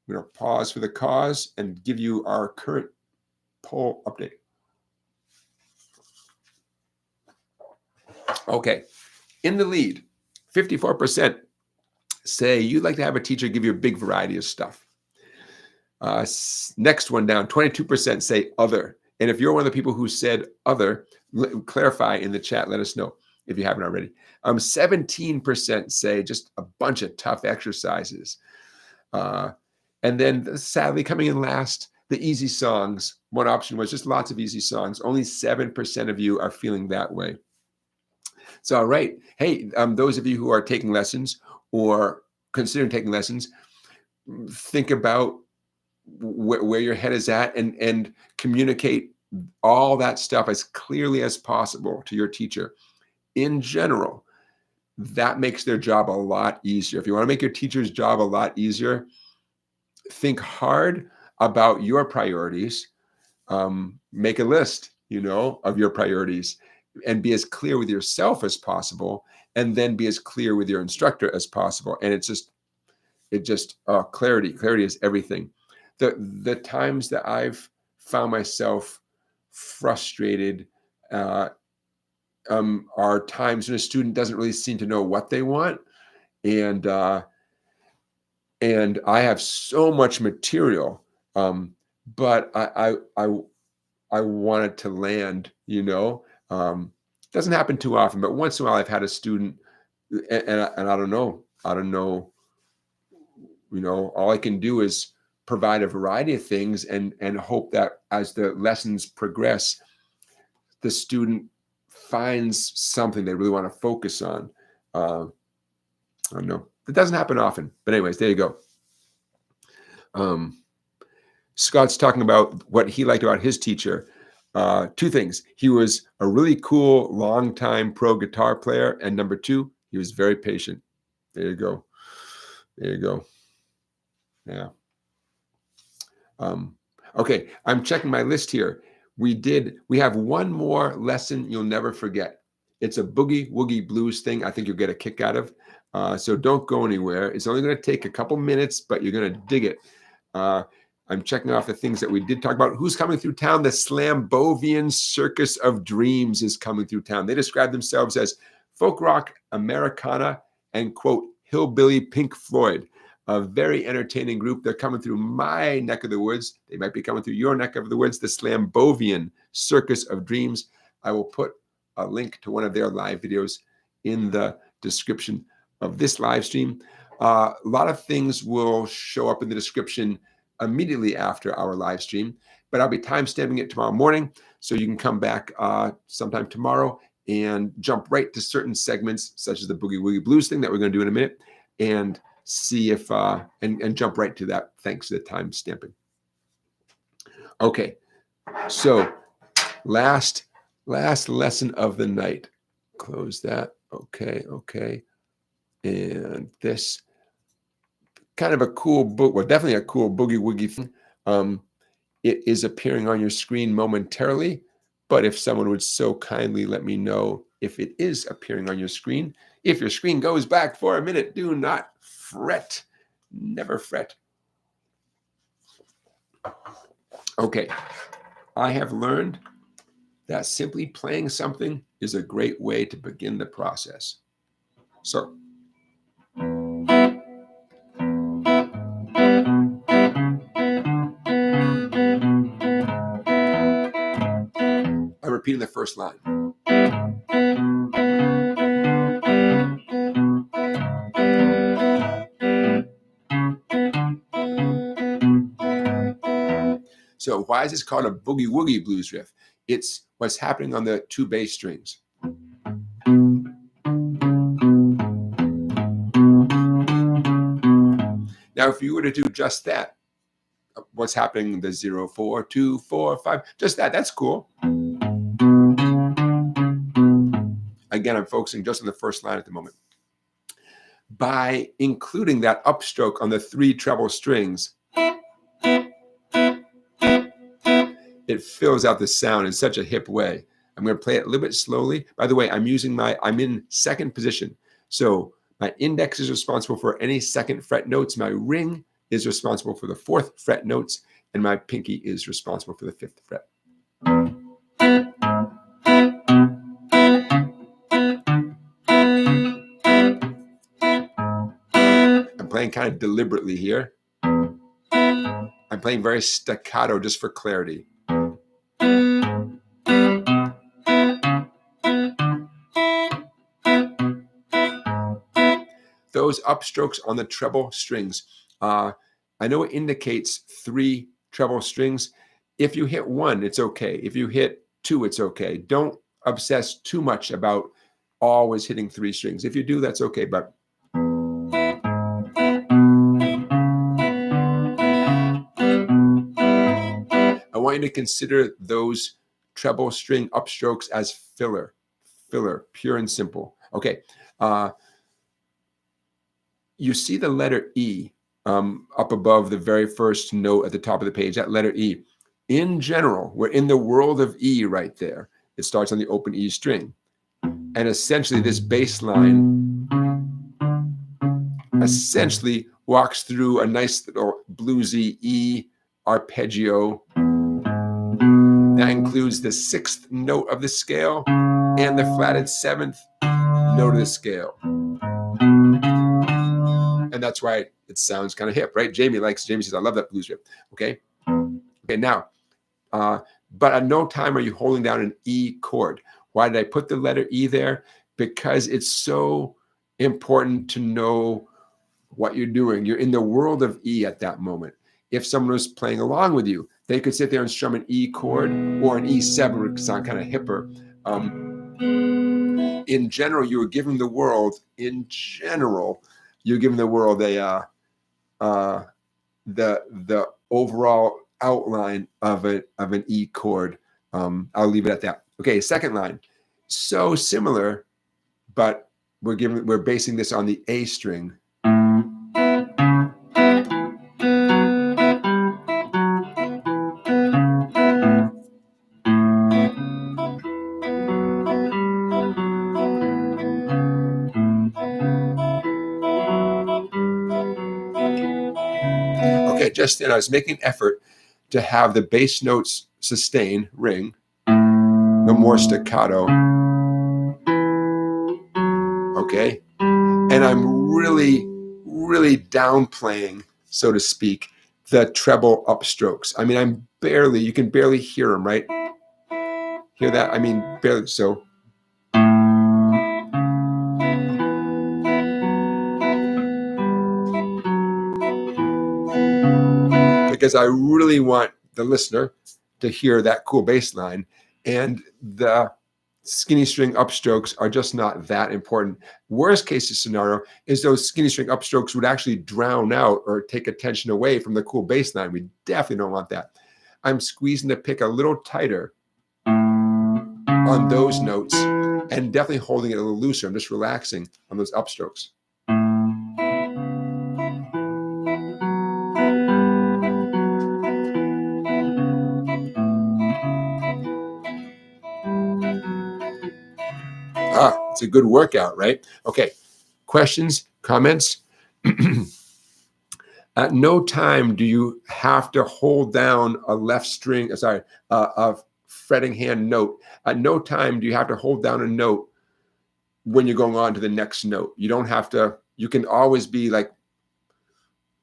A: I'm going to pause for the cause and give you our current poll update. Okay, in the lead, 54% say you'd like to have a teacher give you a big variety of stuff. Next one down, 22% say other. And if you're one of the people who said other, clarify in the chat, let us know if you haven't already. 17% say just a bunch of tough exercises. And then sadly coming in last, the easy songs. One option was just lots of easy songs. Only 7% of you are feeling that way. So, all right. Hey, those of you who are taking lessons or considering taking lessons, think about where your head is at and communicate all that stuff as clearly as possible to your teacher. In general, that makes their job a lot easier. If you want to make your teacher's job a lot easier, think hard about your priorities. Make a list, of your priorities and be as clear with yourself as possible, and then be as clear with your instructor as possible. And clarity is everything. The times that I've found myself frustrated are times when a student doesn't really seem to know what they want, and I have so much material, but I want it to land. Doesn't happen too often, but once in a while I've had a student, and I don't know. All I can do is provide a variety of things and hope that as the lessons progress, the student finds something they really want to focus on. I don't know. It doesn't happen often, but anyways, there you go. Scott's talking about what he liked about his teacher. Two things. He was a really cool, long-time pro guitar player. And number two, he was very patient. There you go. Yeah. Okay, I'm checking my list here. We have one more lesson you'll never forget. It's a boogie woogie blues thing I think you'll get a kick out of. So don't go anywhere. It's only going to take a couple minutes, but you're going to dig it. I'm checking off the things that we did talk about. Who's coming through town? The Slambovian Circus of Dreams is coming through town. They describe themselves as folk rock, Americana, and quote, hillbilly Pink Floyd. A very entertaining group. They're coming through my neck of the woods. They might be coming through your neck of the woods, the Slambovian Circus of Dreams. I will put a link to one of their live videos in the description of this live stream. A lot of things will show up in the description immediately after our live stream, but I'll be timestamping it tomorrow morning, so you can come back sometime tomorrow and jump right to certain segments, such as the Boogie Woogie Blues thing that we're going to do in a minute, and see if and jump right to that thanks to the time stamping. Okay, so last lesson of the night. Close that. Okay. And this kind of a cool book, well, definitely a cool boogie woogie thing. It is appearing on your screen momentarily, but if someone would so kindly let me know if it is appearing on your screen. If your screen goes back for a minute, do not fret. Never fret. Okay, I have learned that simply playing something is a great way to begin the process. So, I'm repeating the first line. So why is this called a boogie woogie blues riff? It's what's happening on the two bass strings. Now, if you were to do just that, what's happening, the 0, 4, 2, 4, 5, just that's cool. Again, I'm focusing just on the first line at the moment. By including that upstroke on the 3 treble strings, it fills out the sound in such a hip way. I'm going to play it a little bit slowly. By the way, I'm in second position. So my index is responsible for any second fret notes. My ring is responsible for the 4th fret notes, and my pinky is responsible for the 5th fret. I'm playing kind of deliberately here. I'm playing very staccato just for clarity. Those upstrokes on the treble strings, I know it indicates 3 treble strings. If you hit 1, it's okay. If you hit 2, it's okay. Don't obsess too much about always hitting 3 strings. If you do, that's okay, but I want you to consider those treble string upstrokes as filler, pure and simple. Okay. You see the letter E up above the very first note at the top of the page, that letter E. In general, we're in the world of E right there. It starts on the open E string. And essentially this bass line essentially walks through a nice little bluesy E arpeggio. That includes the 6th note of the scale and the flatted 7th note of the scale. And that's why it sounds kind of hip, right? Jamie says, I love that blues riff. Okay. Okay. Now, but at no time are you holding down an E chord. Why did I put the letter E there? Because it's so important to know what you're doing. You're in the world of E at that moment. If someone was playing along with you, they could sit there and strum an E chord or an E7, which sound kind of hipper. In general, you were giving the world, you're giving the world the overall outline of an E chord. I'll leave it at that. Okay, second line. So similar, but we're basing this on the A string. Okay, just then I was making an effort to have the bass notes sustain, ring, no more staccato. Okay, and I'm really downplaying, so to speak, the treble upstrokes. I mean, you can barely hear them, right? Hear that? I mean, barely. So because I really want the listener to hear that cool bass line, and the skinny string upstrokes are just not that important. Worst case scenario is those skinny string upstrokes would actually drown out or take attention away from the cool bass line. We definitely don't want that. I'm squeezing the pick a little tighter on those notes and definitely holding it a little looser. I'm just relaxing on those upstrokes. It's a good workout, right? Okay, questions, comments? At no time do you have to hold down a left string, a fretting hand note. At no time do you have to hold down a note when you're going on to the next note. You don't have to, you can always be like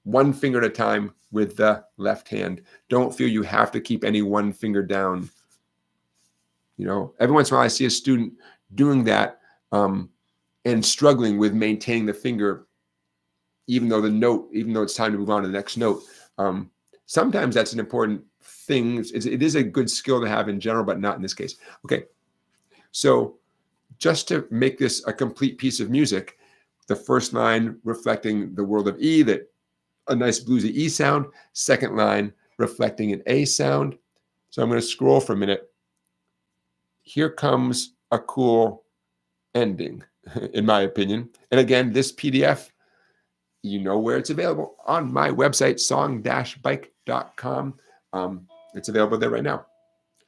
A: one finger at a time with the left hand. Don't feel you have to keep any one finger down. You know, every once in a while I see a student doing that and struggling with maintaining the finger, even though it's time to move on to the next note. Sometimes that's an important thing. It is a good skill to have in general, but not in this case. Okay, so just to make this a complete piece of music, the first line reflecting the world of E, that a nice bluesy E sound. Second line reflecting an A sound. So I'm going to scroll for a minute. Here comes a cool ending, in my opinion. And again, this PDF, you know where it's available on my website, song-bike.com. It's available there right now.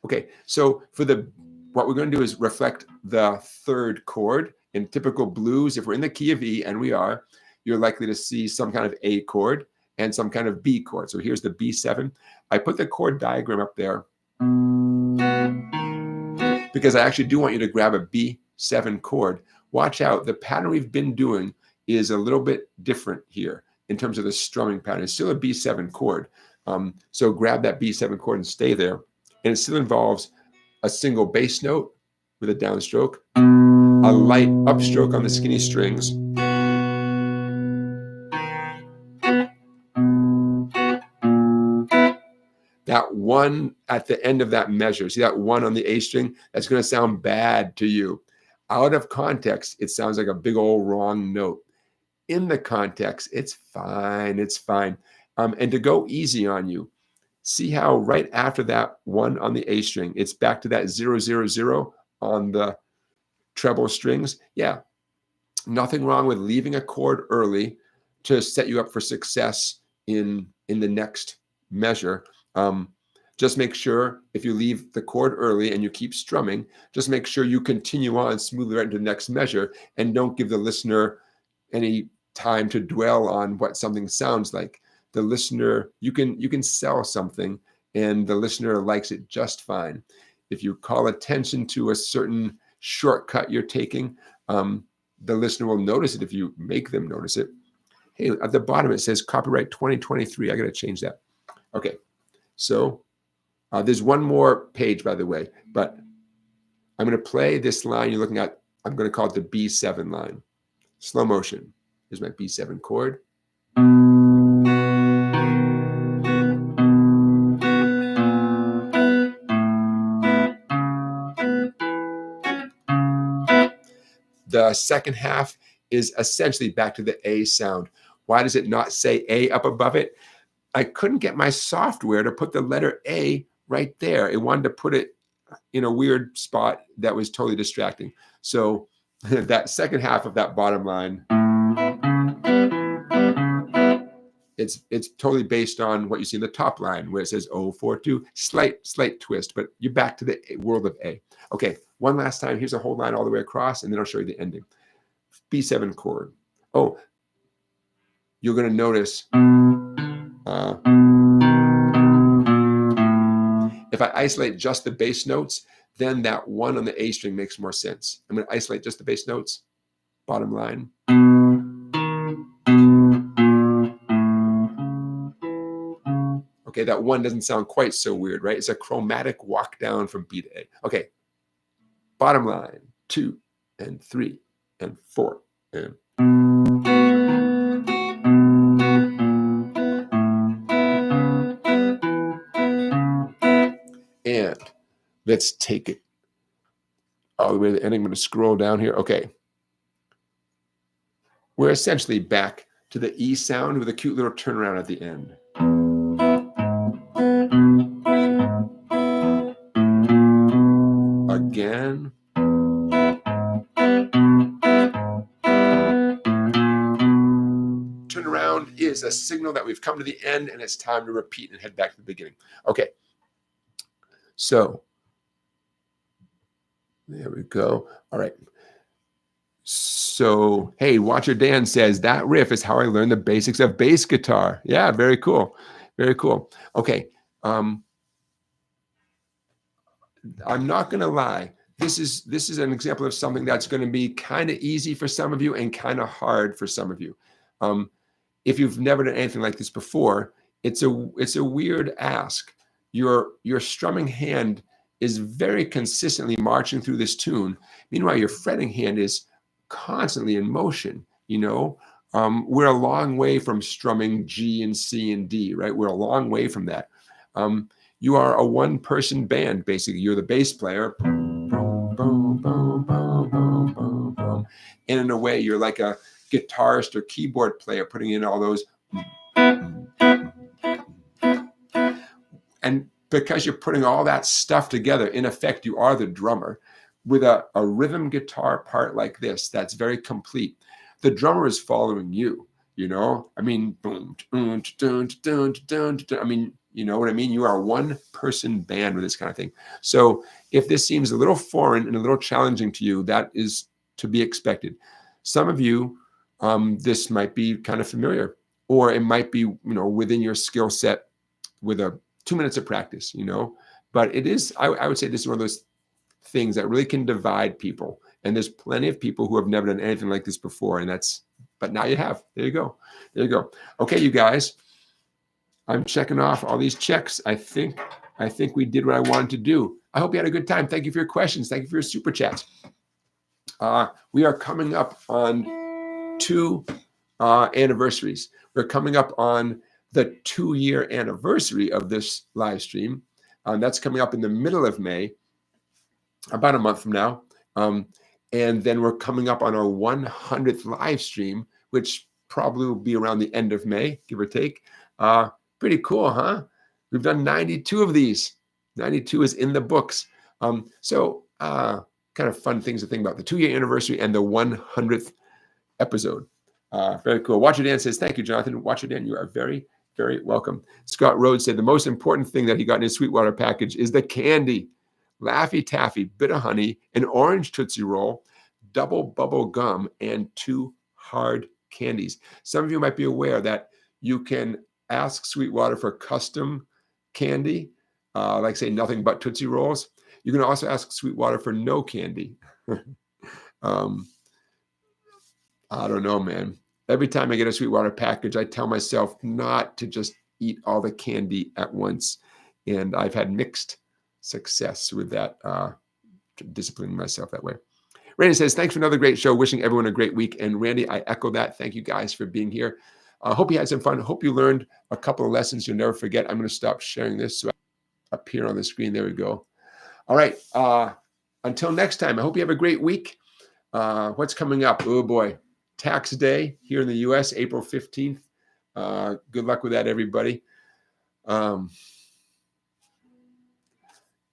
A: Okay, so what we're going to do is reflect the third chord. In typical blues, if we're in the key of E, and we are, you're likely to see some kind of A chord, and some kind of B chord. So here's the B7. I put the chord diagram up there because I actually do want you to grab a B7 chord. Watch out, the pattern we've been doing is a little bit different here in terms of the strumming pattern. It's still a B7 chord. So grab that B7 chord and stay there. And it still involves a single bass note with a downstroke, a light upstroke on the skinny strings, that one at the end of that measure. See that one on the A string? That's going to sound bad to you. Out of context, it sounds like a big old wrong note. In the context, it's fine. It's fine. And to go easy on you, see how right after that one on the A string, it's back to that 0, 0, 0 on the treble strings. Yeah, nothing wrong with leaving a chord early to set you up for success in the next measure. Just make sure if you leave the chord early and you keep strumming, just make sure you continue on smoothly right into the next measure and don't give the listener any time to dwell on what something sounds like. The listener, you can sell something and the listener likes it just fine. If you call attention to a certain shortcut you're taking, the listener will notice it if you make them notice it. Hey, at the bottom it says copyright 2023. I got to change that. Okay, so there's one more page, by the way, but I'm going to play this line you're looking at. I'm going to call it the B7 line. Slow motion. Here's my B7 chord. The second half is essentially back to the A sound. Why does it not say A up above it? I couldn't get my software to put the letter A right there. It wanted to put it in a weird spot that was totally distracting. So that second half of that bottom line, it's totally based on what you see in the top line where it says 042, slight twist, but you're back to the world of A. Okay, one last time. Here's a whole line all the way across, and then I'll show you the ending. B7 chord. Oh, you're going to notice if I isolate just the bass notes, then that one on the A string makes more sense. I'm going to isolate just the bass notes, bottom line. Okay, that one doesn't sound quite so weird, right? It's a chromatic walk down from B to A. Okay, bottom line, 2 and 3 and 4 and let's take it all the way to the end. I'm going to scroll down here. Okay. We're essentially back to the E sound with a cute little turnaround at the end. Again. Turnaround is a signal that we've come to the end and it's time to repeat and head back to the beginning. Okay. So there we go. All right. So, hey, Watcher Dan says, that riff is how I learned the basics of bass guitar. Yeah, very cool. Very cool. Okay. I'm not going to lie. This is an example of something that's going to be kind of easy for some of you and kind of hard for some of you. If you've never done anything like this before, it's a weird ask. Your strumming hand is very consistently marching through this tune. Meanwhile, your fretting hand is constantly in motion. You know, we're a long way from strumming G and C and D, right? We're a long way from that. You are a one-person band, basically. You're the bass player. And in a way, you're like a guitarist or keyboard player putting in all those. And because you're putting all that stuff together, in effect, you are the drummer. With a rhythm guitar part like this, that's very complete. The drummer is following you, you know? I mean, boom, I mean, you know what I mean? You are a one-person band with this kind of thing. So if this seems a little foreign and a little challenging to you, that is to be expected. Some of you, this might be kind of familiar. or it might be, within your skill set with 2 minutes of practice, but it is, I would say this is one of those things that really can divide people. And there's plenty of people who have never done anything like this before. But now you have. There you go. There you go. Okay, you guys, I'm checking off all these checks. I think we did what I wanted to do. I hope you had a good time. Thank you for your questions. Thank you for your super chats. We are coming up on 2 anniversaries. We're coming up on the 2-year anniversary of this live stream. That's coming up in the middle of May, about a month from now. And then we're coming up on our 100th live stream, which probably will be around the end of May, give or take. Pretty cool, huh? We've done 92 of these. 92 is in the books. So kind of fun things to think about. The 2-year anniversary and the 100th episode. Very cool. Watcher Dan says, thank you, Jonathan. Watcher Dan, you are very, very welcome. Scott Rhodes said the most important thing that he got in his Sweetwater package is the candy. Laffy Taffy, bit of honey, an orange Tootsie Roll, double bubble gum, and 2 hard candies. Some of you might be aware that you can ask Sweetwater for custom candy, like say nothing but Tootsie Rolls. You can also ask Sweetwater for no candy. I don't know, man. Every time I get a Sweetwater package, I tell myself not to just eat all the candy at once. And I've had mixed success with that, disciplining myself that way. Randy says, thanks for another great show. Wishing everyone a great week. And Randy, I echo that. Thank you guys for being here. I hope you had some fun. Hope you learned a couple of lessons you'll never forget. I'm going to stop sharing this so I appear on the screen. There we go. All right. Until next time, I hope you have a great week. What's coming up? Oh boy. Tax Day here in the US, April 15th. Good luck with that, everybody.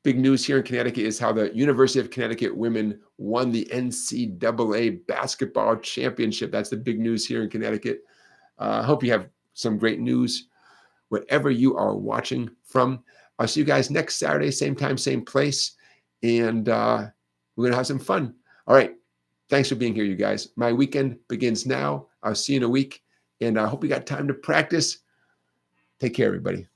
A: Big news here in Connecticut is how the University of Connecticut women won the NCAA basketball championship. That's the big news here in Connecticut. I hope you have some great news wherever you are watching from. I'll see you guys next Saturday, same time, same place. And we're going to have some fun. All right. Thanks for being here, you guys. My weekend begins now. I'll see you in a week. And I hope you got time to practice. Take care, everybody.